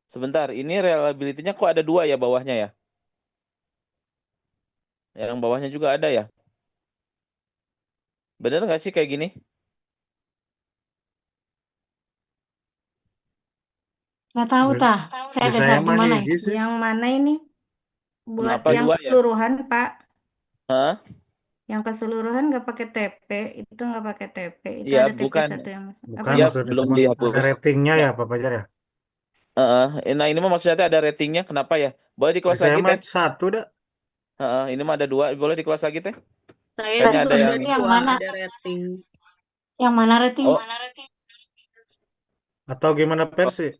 Sebentar, ini reliability-nya kok ada 2 ya bawahnya ya? Yang bawahnya juga ada ya? Bener nggak sih kayak gini? Nggak tahu Di, tah. Saya di ada saya di mah mana ya? hiji sih. Yang mana ini? Buat Kenapa yang 2 ya? keseluruhan, Pak. Hah? Yang keseluruhan nggak pakai TP, itu nggak pakai TP. Itu Iya, ada TP bukan. satu yang masuk. Apa Bukan Iya, ini? maksud itu belum mah. Ada dihapus. ratingnya Ya. ya Pak Fajar ya. Nah, ini mah maksudnya teh ada ratingnya. Kenapa ya? Boleh di Di kelas saya lagi mah teh? satu dah. Ini mah ada 2. Boleh di kelas lagi teh? Saya Kayaknya juga ada ada yang... Yang 2, mana? ada rating. Yang mana rating? Oh, Atau gimana versi?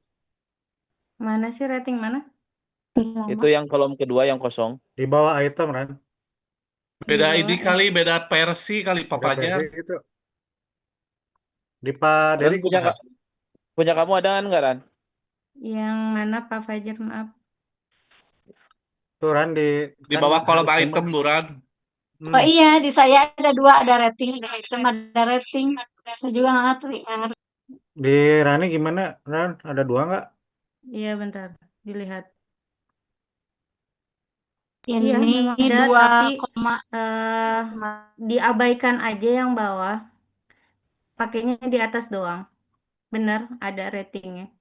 Mana sih rating mana? itu yang kolom kedua yang kosong. Di bawah item kan. Di Beda ID bawah kali, beda versi kali Pak Beda Fajar. versi itu. Di Pak Ran Dery kumaha? punya kamu ada kan nggak Ran? yang mana Pak Fajar, maaf. Tuh Ran di Di kan bawah kolom harus item, Buran. Oh Hmm. iya, di saya ada 2, ada rating, ada item, ada rating. Saya juga nggak ngerti. Di Rani gimana Ran? Ada 2 nggak? Iya, bentar. Dilihat. Iya, Ini memang ada, tapi 2, eh diabaikan aja yang bawah. Pakainya di atas doang. Bener, ada ratingnya.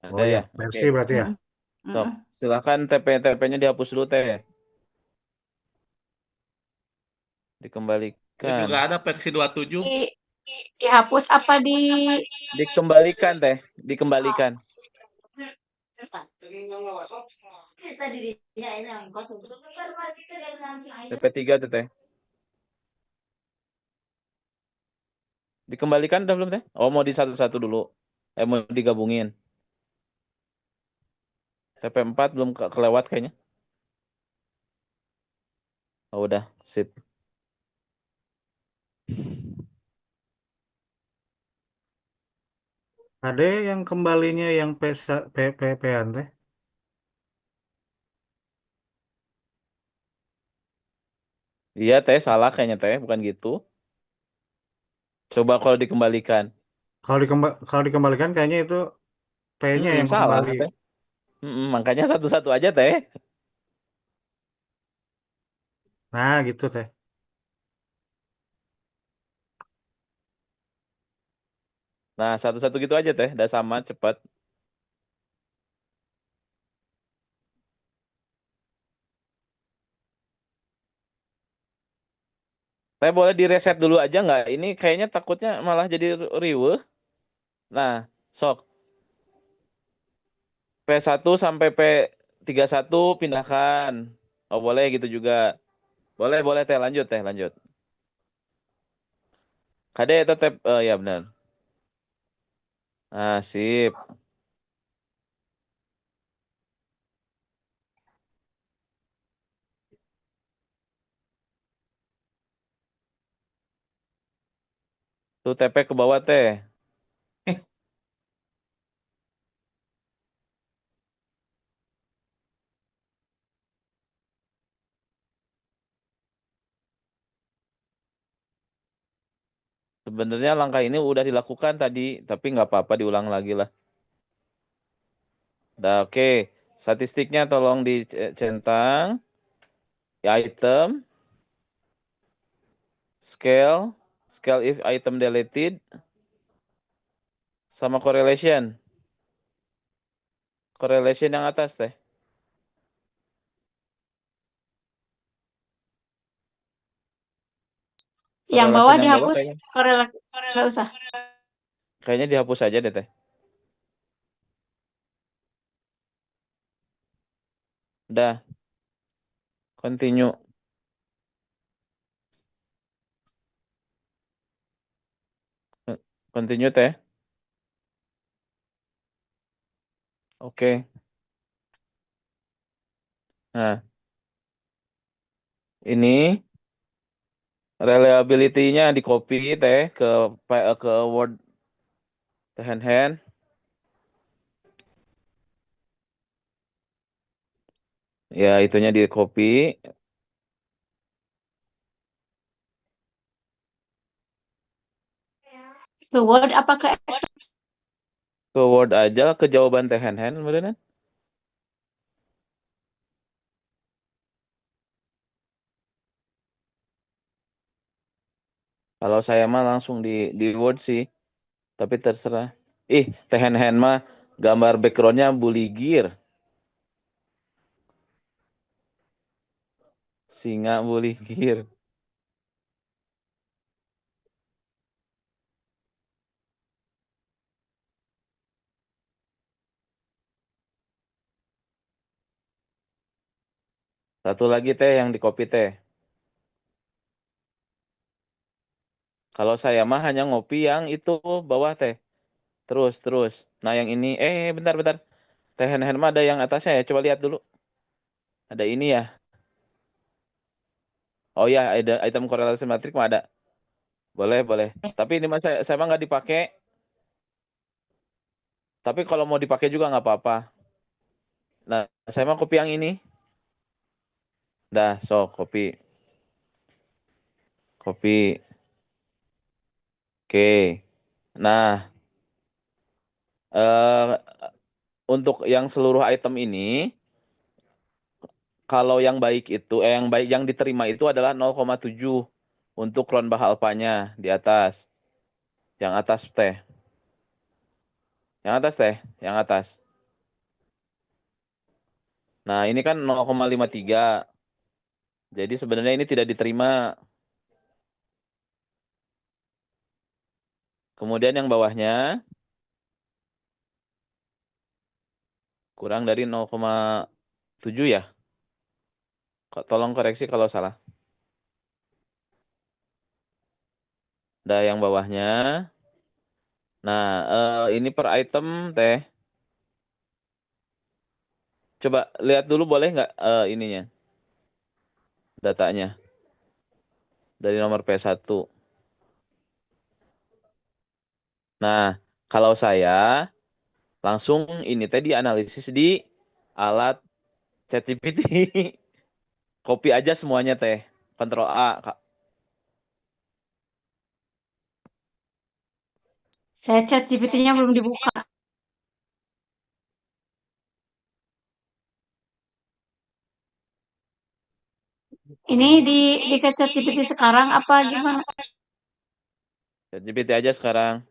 Ada Oh ya, ya. Oke. versi berarti ya. Mm-mm. Sok, Mm-mm. silakan TP-TP-nya dihapus dulu teh. Gue Dikembalikan. juga ada versi 27. dihapus apa di Dikembalikan teh, dikembalikan. TP3 tuh teh. Dikembalikan udah belum teh? Oh mau di satu-satu dulu. Mau digabungin. TP4 belum kelewat kayaknya. Oh udah, sip. Ada yang kembalinya yang P-an teh. Iya teh, salah kayaknya teh, bukan gitu. Coba kalau dikembalikan. Kalau dikembalikan kayaknya itu P-nya yang Salah kembali. teh. Makanya satu-satu aja teh. Nah, gitu teh. Nah, satu-satu gitu aja teh, udah sama cepat. Teh boleh direset dulu aja nggak? Ini kayaknya takutnya malah jadi riweuh. Nah, sok P1 sampai P31 pindahkan. Oh, boleh gitu juga. Boleh, boleh teh, lanjut teh, lanjut. Kade tetap ya benar. Ah, sip. Tuh TP ke bawah teh. Sebenarnya langkah ini udah dilakukan tadi, tapi nggak apa-apa diulang lagi lah. Udah oke. Statistiknya tolong dicentang. Item, scale, scale if item deleted, sama correlation. Correlation yang atas teh. Yang Correlation bawah yang bawah dihapus. kayaknya, Nggak usah. kayaknya dihapus aja deh teh. Udah, continue. Continue teh. Oke. Nah, ini reliability-nya di copy teh ke Word hand. Ya, itunya di copy Ke Word apa ke Excel? ke Word aja ke jawaban teh hand beneran. Kalau saya mah langsung di Word sih, tapi terserah. Ih, teh hand mah gambar backgroundnya Bully Gear. Singa Bully Gear. Satu lagi teh yang di copy teh. Kalau saya mah hanya ngopi yang itu bawah teh. Terus. Nah yang ini, bentar. Teh hand mah ada yang atasnya ya. Coba lihat dulu. Ada ini ya. Oh ya, ada item korelasi matrik mah ada. Boleh. Tapi ini mah saya mah nggak dipakai. Tapi kalau mau dipakai juga nggak apa-apa. Nah, saya mah kopi yang ini. Dah, so kopi. Kopi. Oke. Nah, eh untuk yang seluruh item ini, kalau yang baik itu, yang diterima itu adalah 0,7 untuk clone bah alpanya di atas. Yang atas teh. Yang atas teh, yang atas. Nah, ini kan 0,53. Jadi sebenarnya ini tidak diterima. Kemudian yang bawahnya Kurang dari 0,7 ya. Tolong koreksi kalau salah. Ada yang bawahnya. Nah, ini per item teh. Coba lihat dulu boleh nggak ininya, datanya dari nomor P1. Nah, kalau saya langsung ini tadi analisis di alat ChatGPT. Copy aja semuanya teh. Ctrl A, Kak. Saya chat GPT-nya belum dibuka. Ini di ke chat GPT sekarang apa gimana? ChatGPT aja sekarang.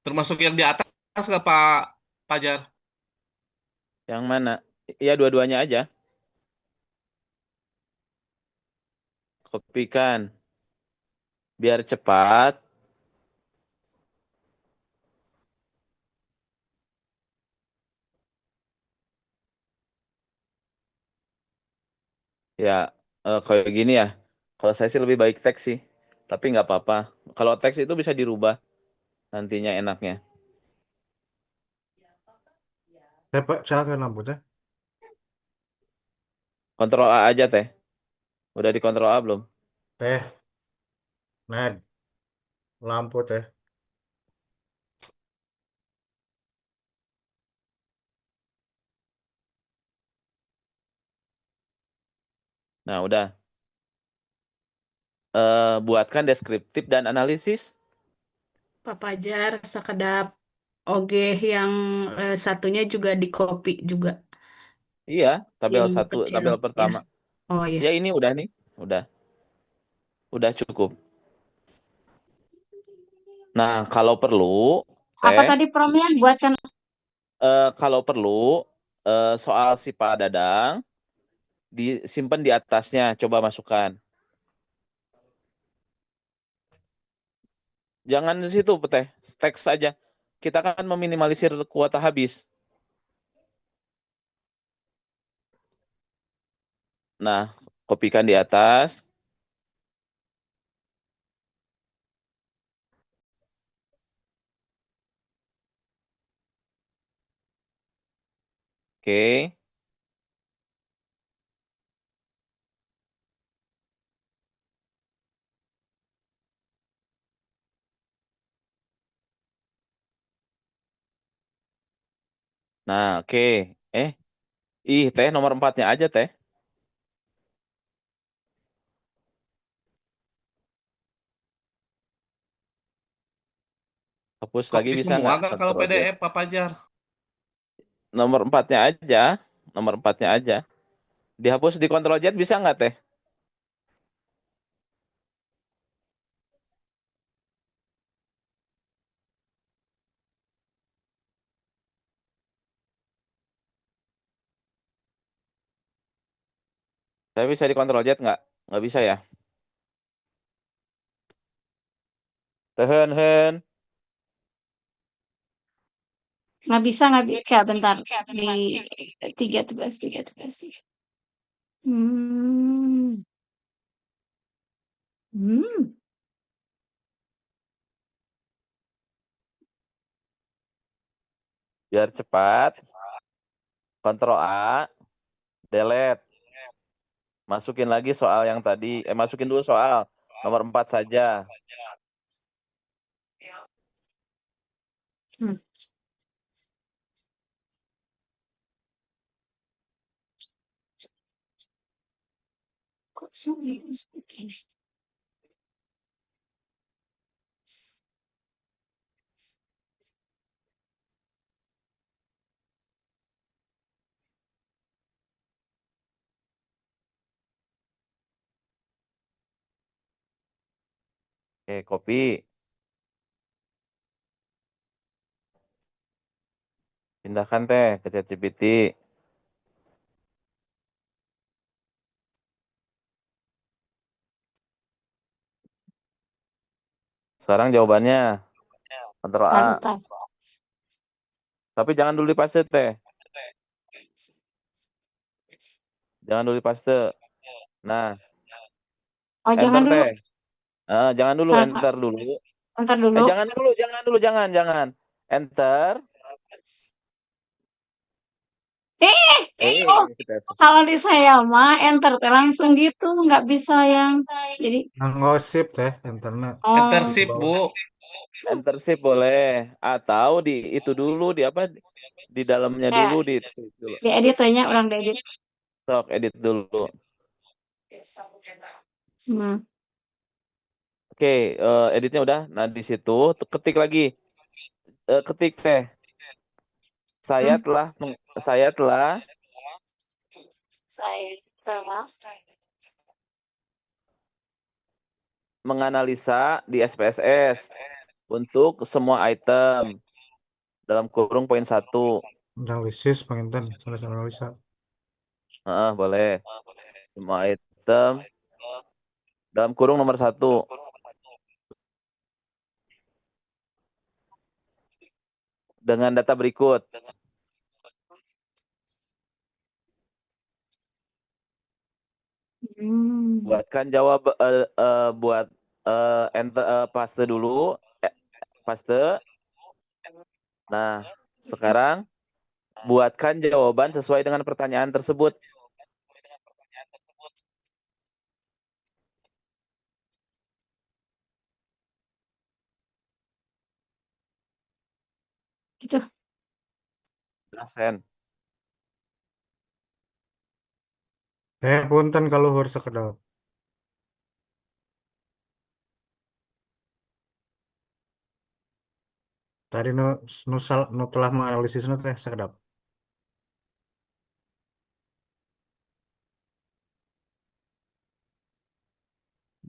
Termasuk yang di atas nggak Pak Pajar? Yang mana? Iya, dua-duanya aja. Kopikan. Biar cepat. Ya, kayak gini ya. Kalau saya sih lebih baik teks sih. Tapi nggak apa-apa. Kalau teks itu bisa dirubah nantinya enaknya. Pak, silakan lampunya. Kontrol A aja teh. Udah di kontrol A belum? Teh, Ned, lampu teh. Nah, udah. Buatkan deskriptif dan analisis. Pak Pajar, sakedap oge yang satunya juga di copy juga Iya, tabel yang satu, kecil tabel ya. pertama. Oh ya. Ya ini udah nih. Udah. Udah cukup. Nah, kalau perlu, Apa teh, tadi promnya? Buatkan kalau perlu, soal si Pak Dadang disimpan di atasnya. Coba masukkan. Jangan di situ, teh. Teks saja. Kita kan meminimalisir kuota habis. Nah, kopikan di atas. Oke. Nah, oke. Eh, teh nomor 4-nya aja, teh. Hapus lagi Copy bisa semua nggak? nggak kalau Ctrl Z. PDF Pak Pajar? Nomor 4-nya aja. Nomor 4-nya aja. Dihapus di Ctrl Z bisa nggak, teh? Tapi bisa di Ctrl Z nggak? Nggak bisa ya? Tehen, hen. nggak bisa bentar di tiga tugas. Hmm. Hmm. Biar cepat. Ctrl A, delete. Masukin lagi soal yang tadi. Masukin dulu soal. Nomor 4 saja. Hmm. Kok sulit? Oke, copy. Pindahkan, teh, ke ChatGPT. Sekarang jawabannya Ctrl A. Bentar. Tapi jangan dulu dipaste teh. Jangan dulu dipaste. Nah, Oh, jangan enter dulu. teh. Jangan dulu, Bentar, enter dulu. bentar dulu. Jangan. Enter. Oh, Kita kalau di saya mah enter teh langsung gitu, nggak bisa yang jadi. Ngosip teh internet Enter Oh, ke shift, bawah. Bu. enter shift boleh. Atau di itu dulu di apa? Di dalamnya ya dulu di dulu. di editornya orang edit. Sok edit dulu. Hmm. Oke, editnya udah. Nah, di situ ketik lagi. Ketik teh. Saya Hmm. telah saya telah Saya telah menganalisa di SPSS untuk semua item dalam kurung poin 1. Analisis penginten salah analisa. Boleh. Semua item dalam kurung nomor 1 dengan data berikut. Buatkan jawab buat enter paste dulu. Paste. Nah, sekarang buatkan jawaban sesuai dengan pertanyaan tersebut. gitu. Sen. Punten kalau harus sekedap. Tadi nu telah menganalisis nu teh sekedap.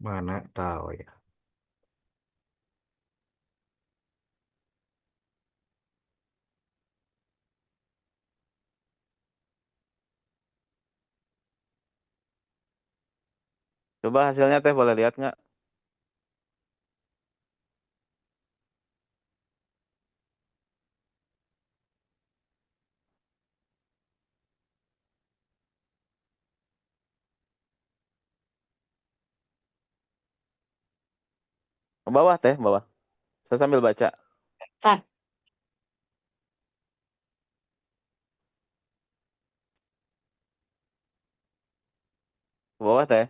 Mana tahu ya. Coba hasilnya teh boleh lihat nggak? Ke bawah teh, bawah. Saya sambil baca. Bentar. Ke bawah teh.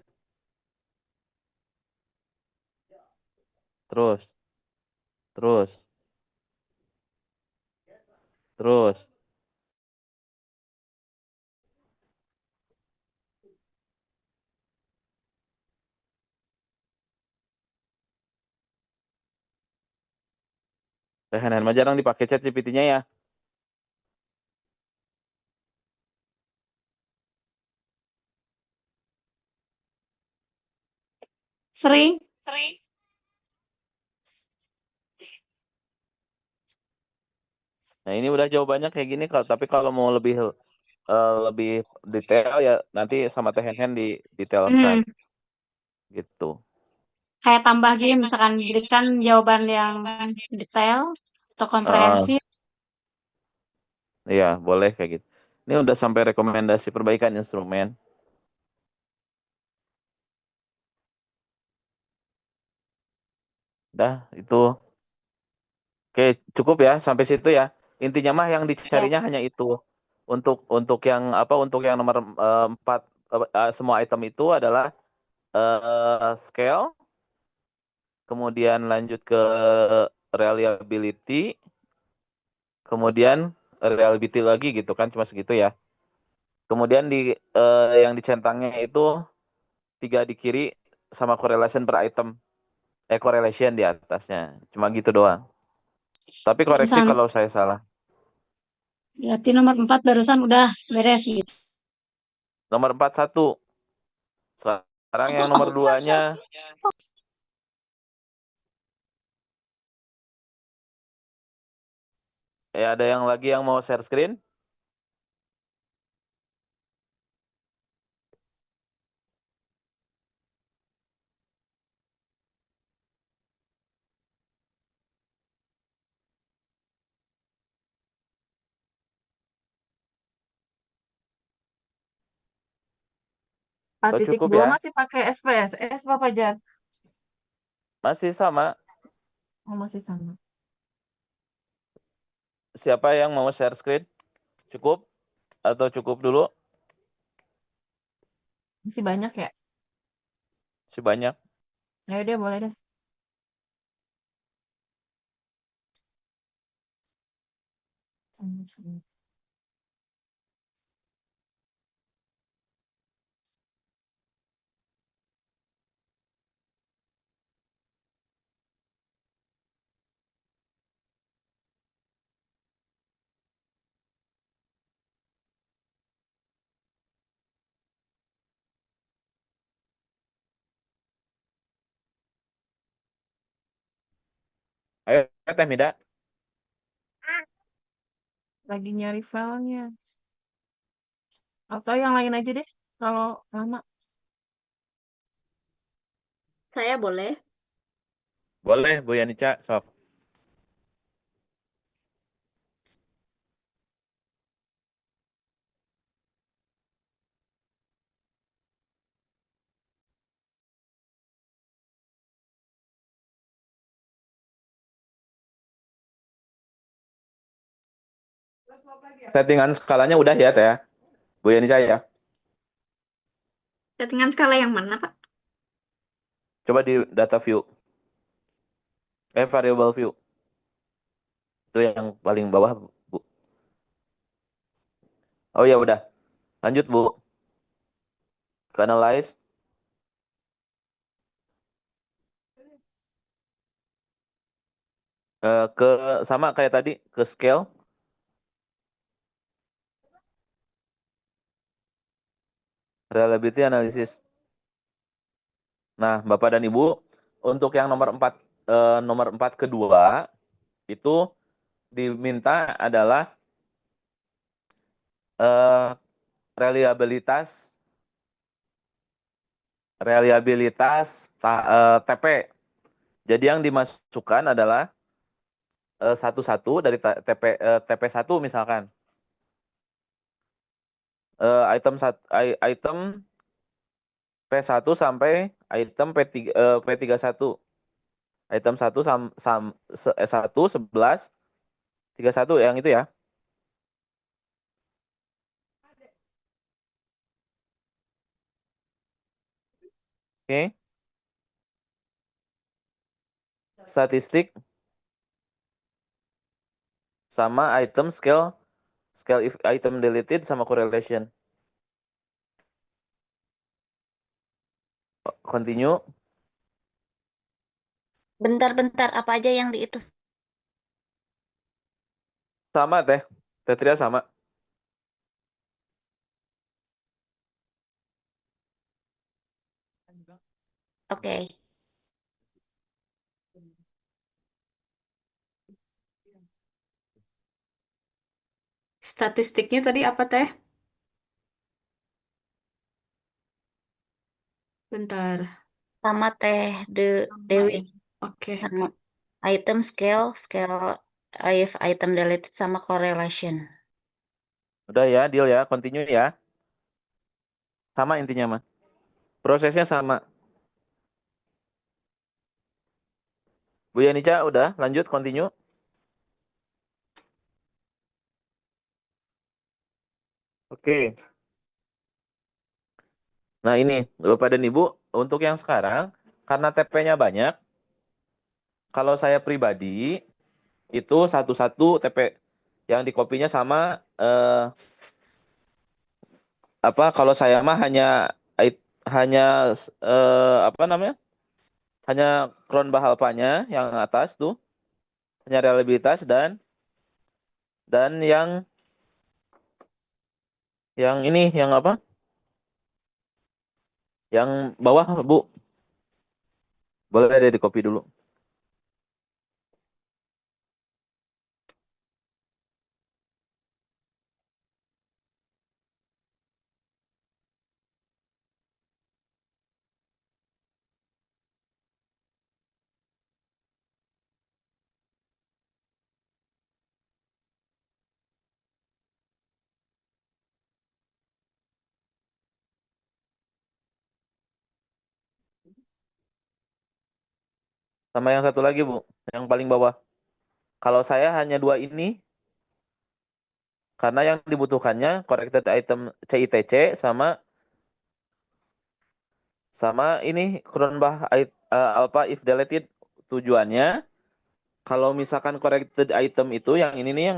Terus. Terus. Terus. Teh Hen mah jarang dipakai chat GPT-nya ya. Sering. Nah, ini udah jawabannya kayak gini kalau tapi kalau mau lebih detail ya nanti sama Teh Hen didetailkan Hmm. gitu. Kayak tambah game, misalkan berikan jawaban yang detail atau Heeh, komprehensif. iya, boleh kayak gitu. Ini udah sampai rekomendasi perbaikan instrumen. Dah, itu. Oke, cukup ya sampai situ ya. Intinya mah yang Ya. dicarinya hanya itu. Untuk yang apa? Untuk yang nomor 4 semua item itu adalah scale, kemudian lanjut ke reliability, kemudian reliability lagi gitu kan cuma segitu ya. Kemudian yang dicentangnya itu 3 di kiri sama correlation per item. Correlation di atasnya. Cuma gitu doang. Tapi koreksi Barusan, kalau saya salah. berarti nomor 4 barusan udah beres gitu. Nomor 41. Sekarang yang nomor 2-nya ada yang lagi yang mau share screen? 4 Atau titik cukup dua ya? masih pakai SPSS Pak Fajar? Masih sama. Oh, masih sama. Siapa yang mau share screen? Cukup? Atau cukup dulu? Masih banyak ya? Sebanyak. Ayo deh, boleh deh. Ayo, Teh Mida. Lagi nyari filenya. Atau yang lain aja deh, kalau lama. Saya boleh. Boleh, Bu Yanica. Sok. Settingan skalanya udah ya, Teh? Bu Yanica ya? Settingan skala yang mana, Pak? Coba di data view. Variable view. Itu yang paling bawah, Bu. Oh ya udah. Lanjut, Bu. Ke analyze. Ke sama kayak tadi, ke scale. Reliability analysis. Nah, Bapak dan Ibu, untuk yang nomor 4 kedua, itu diminta adalah eh, reliabilitas TP. Jadi yang dimasukkan adalah satu-satu dari TP1 misalkan. Item P1 sampai item P31. Item 1 1 11 31 yang itu ya. Oke. Statistik sama item scale if item deleted sama correlation. Continue. Bentar-bentar, apa aja yang di itu? Sama Teh. Tetria sama. Oke. Statistiknya tadi apa, Teh? Bentar. Sama Teh Sama Dewi. ya. Oke. Sama item scale if item deleted sama correlation. Udah ya, deal ya, continue ya. Sama intinya mah. Prosesnya sama. Bu Yanica udah, lanjut continue. Oke. Nah, ini Bapak dan Ibu, untuk yang sekarang karena TP-nya banyak, kalau saya pribadi itu satu-satu TP yang di kopinya sama apa kalau saya mah hanya apa namanya? Hanya Cron Bahalpanya yang atas tuh, hanya reliabilitas dan yang ini yang apa? Yang bawah, Bu. Boleh deh di copy dulu. Sama yang satu lagi, Bu, yang paling bawah. Kalau saya hanya dua ini, karena yang dibutuhkannya corrected item CITC sama sama ini Cronbach alpha if deleted. Tujuannya kalau misalkan corrected item itu yang ini nih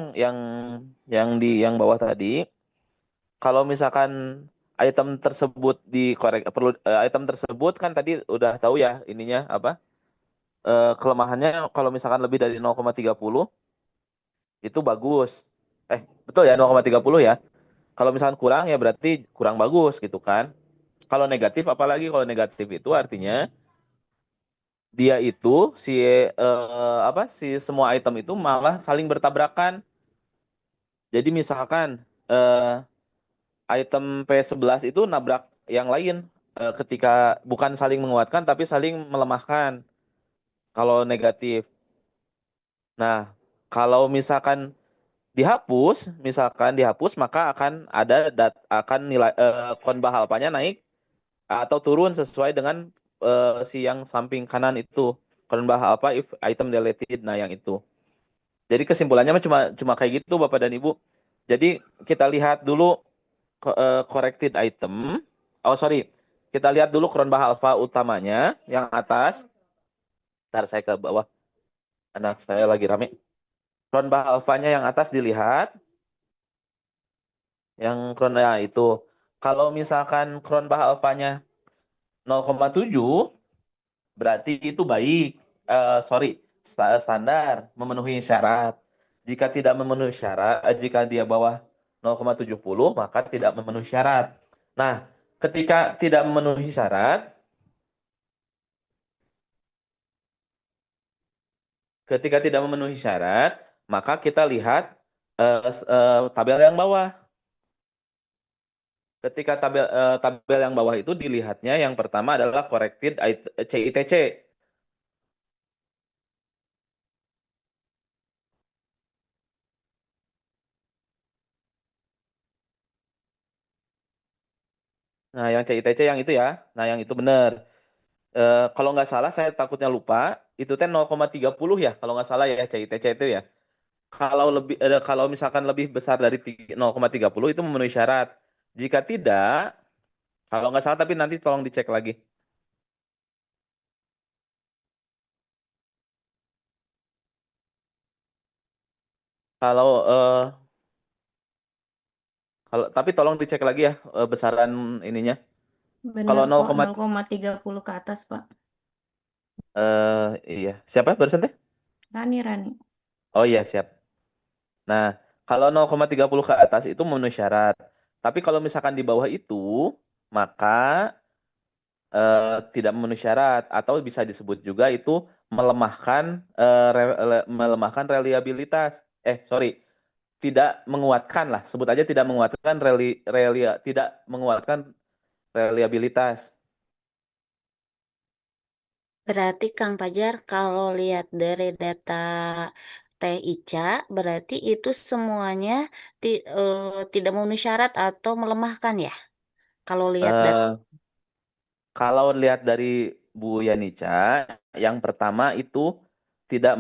yang bawah tadi, kalau misalkan item tersebut dikorek perlu item tersebut kan tadi udah tahu ya ininya apa? Kelemahannya kalau misalkan lebih dari 0,30 itu bagus. Betul ya 0,30 ya. Kalau misalkan kurang ya berarti kurang bagus gitu kan. Kalau negatif apalagi kalau negatif itu artinya dia itu si semua item itu malah saling bertabrakan. Jadi misalkan item P11 itu nabrak yang lain ketika bukan saling menguatkan tapi saling melemahkan kalau negatif. Nah, kalau misalkan dihapus maka akan ada akan nilai konbah alfanya naik atau turun sesuai dengan si yang samping kanan itu. Konbah alfa if item deleted. Nah, yang itu. Jadi kesimpulannya mah cuma cuma kayak gitu Bapak dan Ibu. Jadi kita lihat dulu corrected item. Oh sorry, kita lihat dulu Cronbach alpha utamanya yang atas. Ntar saya ke bawah. Anak saya lagi rame. Cronbach alfanya yang atas dilihat. Yang Cronbach itu. Kalau misalkan Cronbach alfanya 0,7, berarti itu baik. Sorry, standar memenuhi syarat. Jika tidak memenuhi syarat, jika dia bawah 0,70, maka tidak memenuhi syarat. Nah, ketika tidak memenuhi syarat, maka kita lihat tabel yang bawah. Ketika tabel yang bawah itu dilihatnya yang pertama adalah corrected CITC. Nah, yang CITC yang itu ya. Nah, yang itu benar. Kalau nggak salah, saya takutnya lupa. Itu teh 0,30 ya, kalau nggak salah ya CITC itu ya. Kalau misalkan lebih besar dari 0,30 itu memenuhi syarat. Jika tidak, kalau nggak salah tapi nanti tolong dicek lagi. Kalau tapi tolong dicek lagi ya besaran ininya. Kalau Bener kok, 0,30 ke atas, Pak. Iya. Siapa barusan teh? Rani, Rani. Oh iya, siap. Nah, kalau 0,30 ke atas itu memenuhi syarat. Tapi kalau misalkan di bawah itu, maka tidak memenuhi syarat atau bisa disebut juga itu melemahkan melemahkan reliabilitas. Sorry, tidak menguatkan lah. Sebut aja tidak menguatkan tidak menguatkan reliabilitas. Berarti Kang Pajar, kalau lihat dari data Teh Ica, berarti itu semuanya tidak memenuhi syarat atau melemahkan ya? Kalau lihat data. Eh, Kalau lihat dari Bu Yanica, yang pertama itu tidak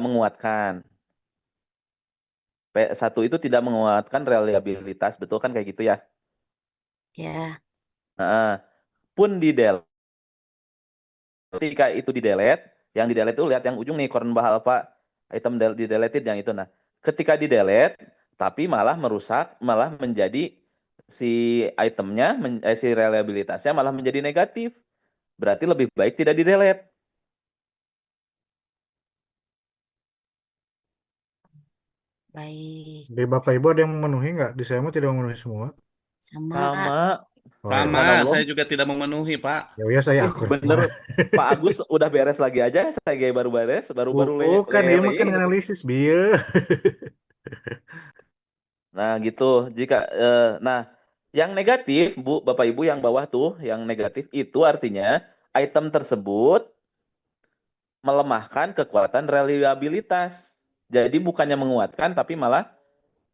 menguatkan. P1 itu tidak menguatkan reliabilitas, betul kan kayak gitu ya? Ya, Nah, pun di delete, ketika itu di delete, yang di delete itu lihat yang ujung nih, Kornbah alpha, item di deleted yang itu. Nah, ketika di delete, tapi malah merusak, malah menjadi si itemnya, si reliabilitasnya malah menjadi negatif. Berarti lebih baik tidak di delete. baik. Di Bapak Ibu ada yang memenuhi nggak? Di saya mah tidak memenuhi semua. Sama. Sama. Oh ya, Sama, Subhanallah. saya juga tidak memenuhi, Pak. ya ya saya akur. Bener, Pak Agus udah beres lagi aja, saya kayak baru beres, baru-baru Bukan, ya makan gitu. analisis bieu. Nah, gitu. Nah, yang negatif, Bu, Bapak Ibu yang bawah tuh, yang negatif itu artinya item tersebut melemahkan kekuatan reliabilitas. Jadi bukannya menguatkan, tapi malah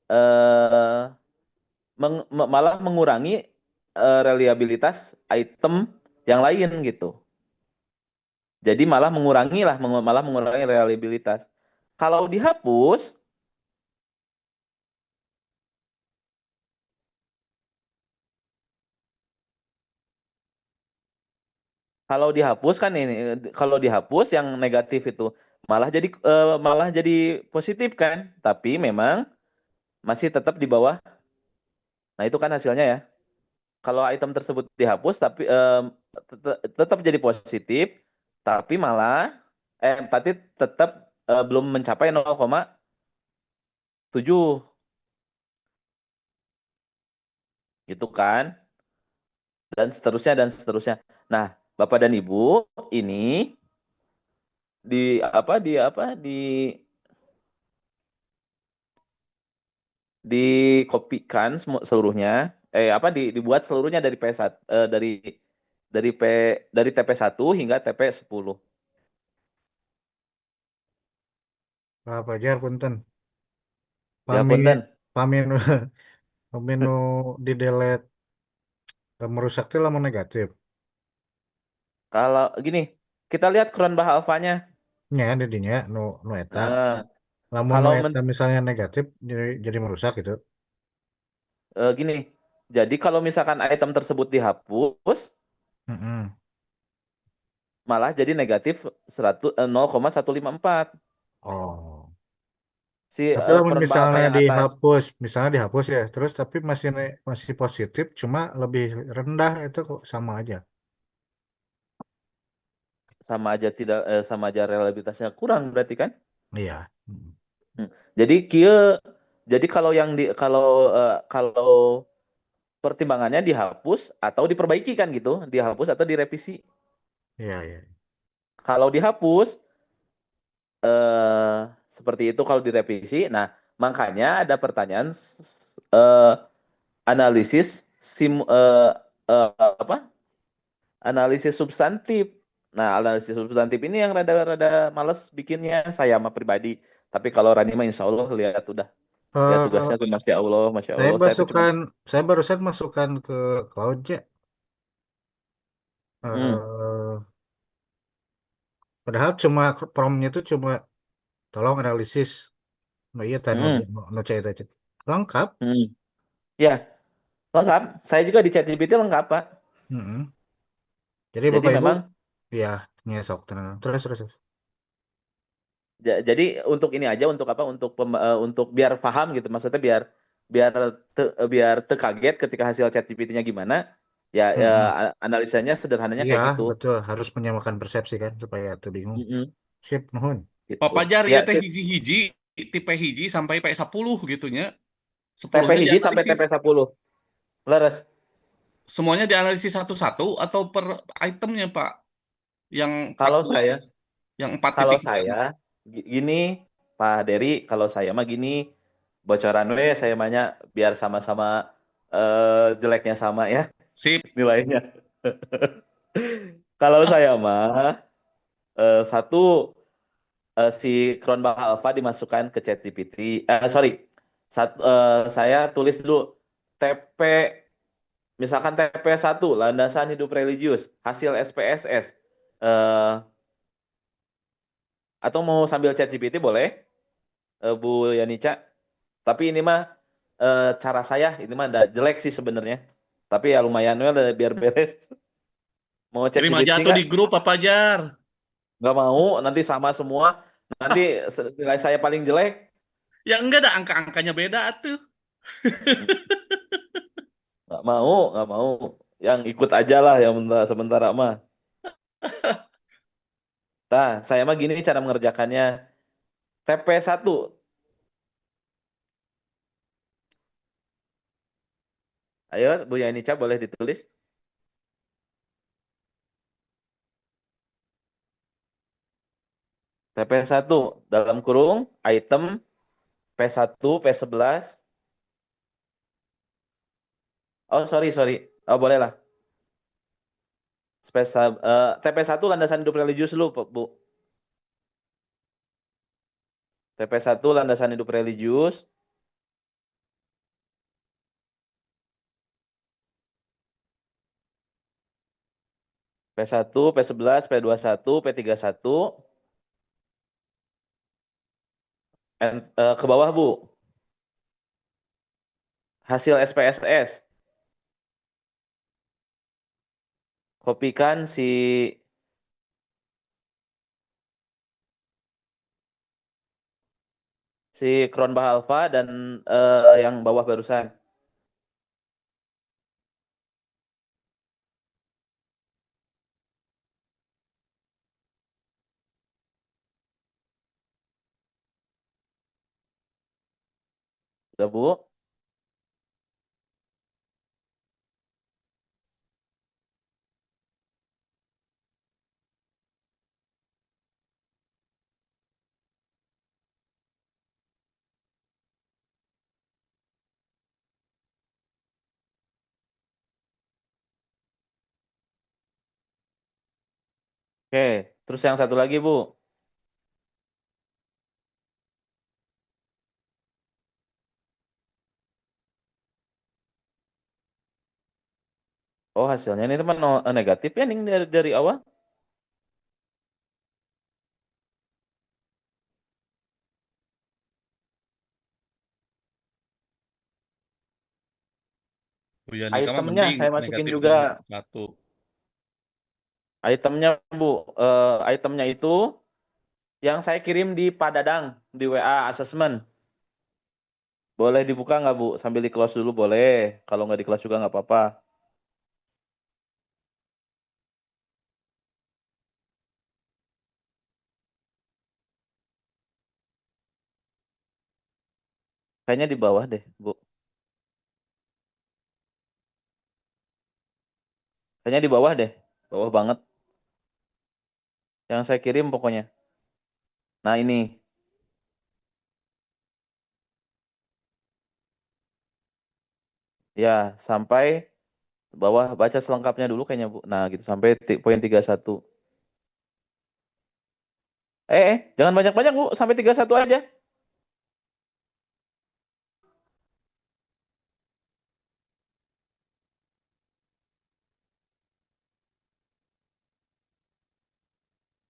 eh, malah mengurangi reliabilitas item yang lain gitu. Jadi malah mengurangi reliabilitas. Kalau dihapus, kan ini, kalau dihapus yang negatif itu malah jadi positif kan, tapi memang masih tetap di bawah. Nah, itu kan hasilnya ya. Kalau item tersebut dihapus tapi tetap jadi positif, tapi tapi tetap belum mencapai 0,7 gitu kan, dan seterusnya dan seterusnya. Nah, Bapak dan Ibu, ini di apa di dikopikan seluruhnya, dibuat seluruhnya dari P1, dari P dari TP1 hingga TP10. Pak Fajar, punten. Ya Pami, punten. paminu, paminu di delete merusak itu lamun negatif. Kalau gini, kita lihat Cronbach alfanya. Nya didinya nu eta. Nah, Lamun nu kalau eta misalnya negatif jadi merusak gitu. gini, jadi kalau misalkan item tersebut dihapus, Mm-mm. malah jadi negatif 0,154. Oh. Si Tapi lamun Cronbach alpha misalnya yang atas. misalnya dihapus ya, terus tapi masih positif, cuma lebih rendah itu kok sama aja. Sama aja reliabilitasnya kurang berarti kan. Iya. Mm. Hmm. Jadi jadi kalau yang di kalau pertimbangannya dihapus atau diperbaiki kan gitu, dihapus atau direvisi. Iya, iya. Kalau dihapus seperti itu, kalau direvisi. Nah, makanya ada pertanyaan eh, analisis apa? Analisis substantif. Nah, analisis substantif ini yang rada-rada males bikinnya, saya mah pribadi. Tapi kalau Rani mah insya Allah lihat tugasnya Eh, tuh, Masya Allah, Masya saya Allah. Saya tuh cuma masukkan, saya barusan masukkan ke Cloud ya. hmm, Eh, Padahal cuma promptnya itu cuma tolong analisis. No iya tadi hmm, no cek itu lengkap. hmm. Ya, lengkap. Saya juga di ChatGPT lengkap, Pak. Mm-mm. Jadi Jadi Bapak Ibu memang ya nyesok tenang. Terus terus. Terus. jadi untuk ini aja, untuk apa? Untuk biar paham gitu. Maksudnya biar biar kaget ketika hasil ChatGPT-nya gimana. Ya, Mm-mm. analisanya sederhananya Iya kayak gitu. betul harus menyamakan persepsi kan supaya tuh bingung. Mm-mm, Sip nuhun. Pak gitu. Pajar Ya, ya teh sip. hiji-hiji, tipe hiji sampai P10 gitunya. TP 10-nya hiji sampai dianalisis. TP10. Leres. Semuanya dianalisis satu-satu atau per itemnya, Pak? Yang Kalau 42, saya, yang 4 kalau titik saya sekian. gini, Pak Dery, kalau saya mah gini, bocoran saya mahnya biar sama-sama jeleknya sama ya Sip. nilainya. Kalau saya mah satu, si Cronbach Alpha dimasukkan ke ChatGPT. Sorry, saya tulis dulu TP, misalkan TP1 landasan hidup religius hasil SPSS. Eh, atau mau sambil ChatGPT boleh, Bu Yanica. Tapi ini mah cara saya ini mah udah jelek sih sebenarnya. Tapi ya lumayan well biar beres. Mau Kirim aja ChatGPT tuh nggak? di grup Pak Pajar. Nggak mau, nanti sama semua. Nanti Ah, nilai saya paling jelek. ya enggak ada angka-angkanya beda tuh. Nggak mau. Yang ikut aja lah yang sementara mah. Nah, saya mah gini cara mengerjakannya. TP1. Ayo, Bu Yanica boleh ditulis. TP1 dalam kurung item P1, P11. Oh, sorry. Oh, boleh lah. TP1 landasan hidup religius dulu, Bu. TP1 landasan hidup religius. P1, P11, P21, P31. Ke bawah, Bu. Hasil SPSS. Kopikan si Cronbach Alpha dan yang bawah barusan. Udah, Bu? Oke, terus yang satu lagi, Bu. Oh, hasilnya ini teman negatif ya nih dari awal. Bu Yanika mah Itemnya mending saya masukin negatif juga. dan satu. Itemnya, Bu. Itemnya itu yang saya kirim di Padadang, di WA assessment. Boleh dibuka nggak, Bu? Sambil di close dulu boleh. Kalau nggak di close juga nggak apa-apa. Kayaknya di bawah deh, Bu. Kayaknya di bawah deh. Bawah banget. Yang saya kirim pokoknya. Nah, ini. Ya, sampai bawah baca selengkapnya dulu kayaknya, Bu. Nah, gitu. Sampai poin 31. Jangan banyak-banyak, Bu. Sampai 31 aja.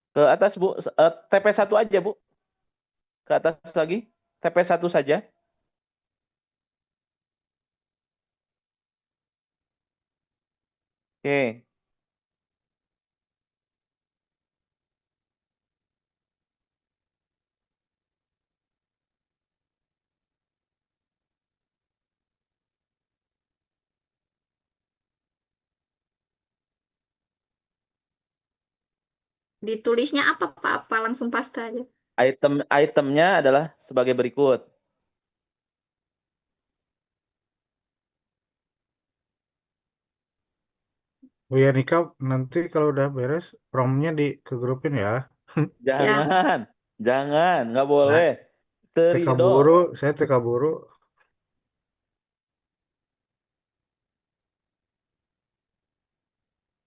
Ke atas, Bu. TP1 aja, Bu. Ke atas lagi. TP1 saja. Oke. Ditulisnya apa, Pak? Apa langsung pasta aja? Itemnya adalah sebagai berikut. Bu Yanika, nanti kalau udah beres, promnya di ke grupin ya. Ya, Jangan. Jangan. Nggak Nah, boleh. TK Terido. Buru, saya TK Buru.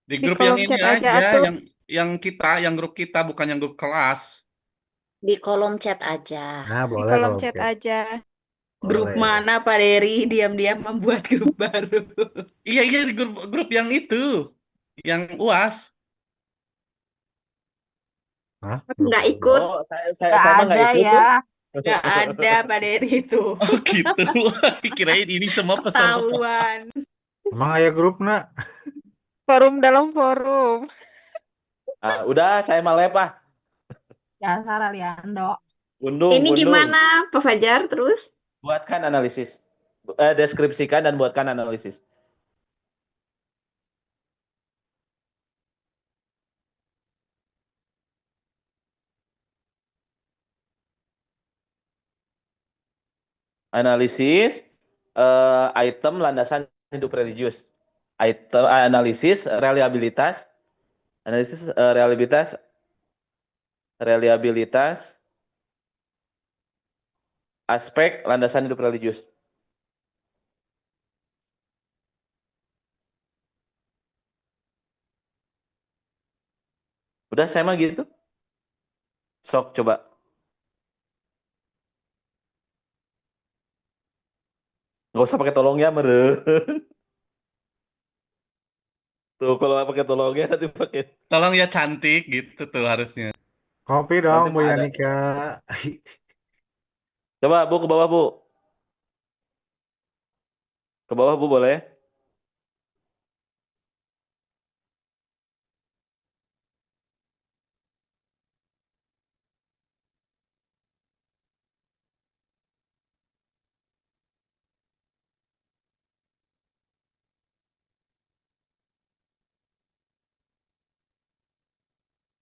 Di Di grup yang kolom ini chat aja aja, atau yang grup kita bukan yang grup kelas. Di kolom chat aja. Nah, di boleh kolom kalau chat gitu. aja. Grup Boleh. mana Pak Dery diam-diam membuat grup baru? Iya, iya di grup yang itu, yang UAS. Hah? aku Grup nggak apa? ikut. Oh, Gak saya mah ada nggak ikut ya. tuh. Nggak ada Pak Dery itu. Oh gitu. Kirain ini semua peserta. Ketahuan. Emang ayah grup nak? Forum dalam forum. Ah, udah, saya mah lep ah. Dasar Aliando. Bundung, Ini bundung. gimana, Pak Fajar? Terus? Buatkan analisis. Deskripsikan dan buatkan analisis. Analisis item landasan hidup religius. Item analisis reliabilitas aspek landasan hidup religius. Udah saya mah gitu. Sok coba. Nggak usah pakai tolong ya, mere. Tuh kalau pakai tolongnya nanti pakai. Tolong ya cantik gitu tuh harusnya. Kopi dong, Nanti Bu ada. Yanika. Coba Bu ke bawah Bu. Ke bawah Bu boleh.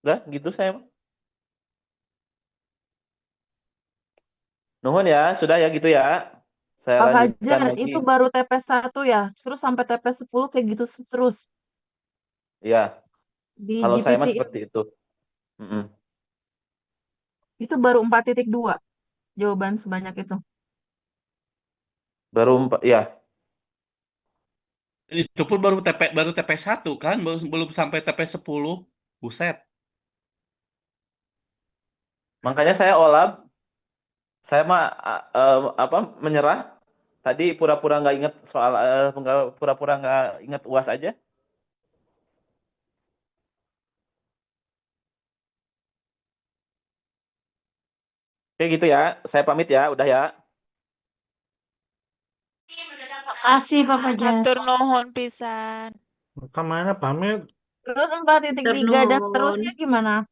Udah gitu saya. Nuhun ya, sudah ya gitu ya. Saya Pak lanjutkan Fajar, lagi. itu baru TP 1 ya, terus sampai TP 10 kayak gitu terus. Ya, Di kalau saya GPT mah seperti itu. Mm-mm. itu baru 4.2 jawaban sebanyak itu. Ya, Itu pun baru TP 1 kan, belum belum sampai TP 10. Buset. makanya saya olah. Saya mah apa menyerah. Tadi pura-pura nggak inget soal pura-pura nggak inget UAS aja. Oke gitu ya. Saya pamit ya, udah ya. Makasih Pak Fajar. Hatur nuhun pisan. Kemana pamit? Terus 4.3 dan Turun. seterusnya gimana?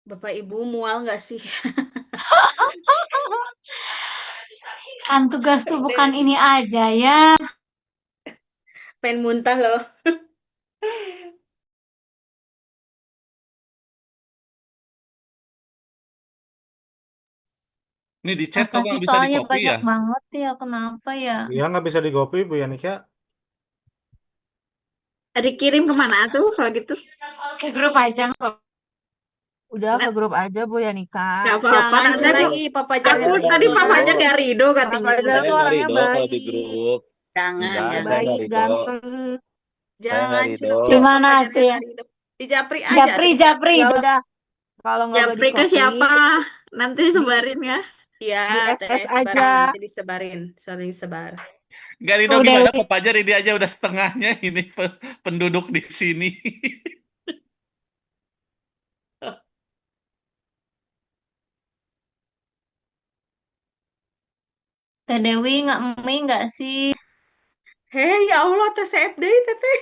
Bapak Ibu mual nggak sih? Kan tugas tuh bukan ini aja ya. Pengen muntah loh. Ini di chat kok Makasih nggak bisa di soalnya copy banyak ya? banget ya. Kenapa ya? Ya nggak bisa di copy, Bu Yanika. Dikirim kemana tuh kalau gitu? Ke grup aja. Udah ke Nggak, grup aja Bu Yanika. nggak apa-apa. Jangan Nanti aku, lagi Pak Fajar Saya aku yang nggak tadi Pak ridho. Fajar ikutan. gak ridho Pak katanya. Fajar Saya tuh nggak orangnya ridho kalau di baik, grup. Jangan, Enggak, saya jangan. nggak baik, ridho. ganteng. Saya nggak Jangan ridho. cilok Pak Gimana Fajar tuh yang ya? hari hidup. Di Japri aja Japri, tuh di Japri, Japri. Ya udah, kalau nggak di Japri ke copy, siapa? Nanti di sebarin ya. Iya, di teh SS sebarin aja. nanti disebarin, saling sebar. Nggak Rido Bu gimana? Dewi. Pak Fajar ini aja udah setengahnya ini penduduk di sini. Teh Dewi nggak mie nggak sih? Hei, ya Allah, teh CFD teteh.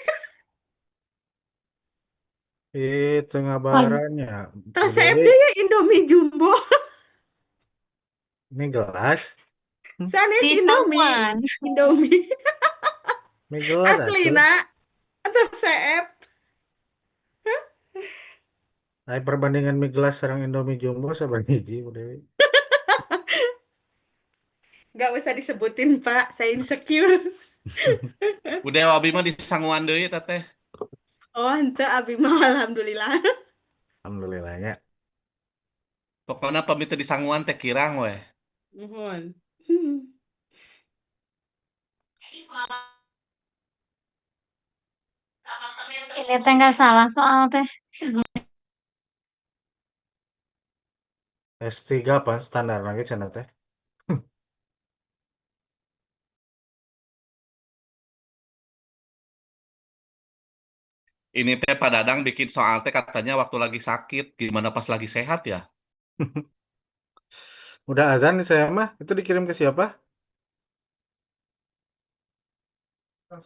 Itu Oh, ngabarannya. Teh Bu Dewi, CFD ya Indomie Jumbo. ini gelas. Sanes Indomie. pisawan. Indomie. Ini gelas Asli atuh. nak. Atau CF. Nah, perbandingan mie gelas sareng Indomie Jumbo sabar hiji, Bu Dewi. Gak usah disebutin Pak, saya insecure. Udah Abi mah disanguan deui teteh. Oh, ente Abi mah alhamdulillah. Alhamdulillahnya. Pokoknya pamit di sanguan teh kirang weh. Mohon. Ini teh nggak salah soal teh. S3 apa standar lagi cenah teh. Ini teh Pak Dadang bikin soal teh katanya waktu lagi sakit. Gimana pas lagi sehat ya? Udah azan nih saya mah. Itu dikirim ke siapa?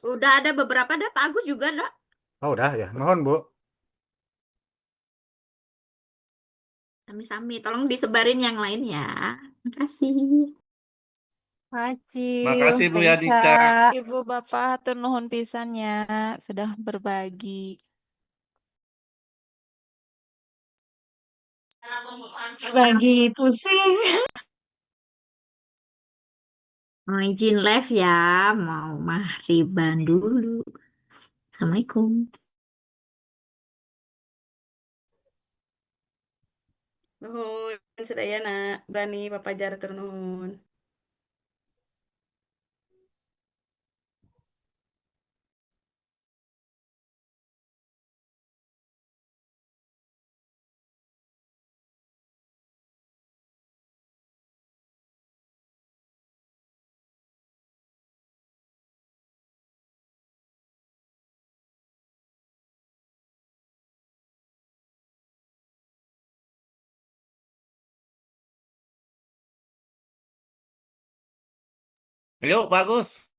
Udah ada beberapa data Agus juga, Dak. Oh, udah ya. Nuhun, Bu. Sami-sami, tolong disebarin yang lain ya. Makasih. Acil, Makasih Bu Teh Ica. Yanica. Ibu Bapak hatur nuhun pisannya sudah berbagi. Bagi pusing. Mau izin live ya, mau mahriban dulu. Assalamualaikum. Nuhun, sedayana berani papajar tur nuhun. Yuk, bagus.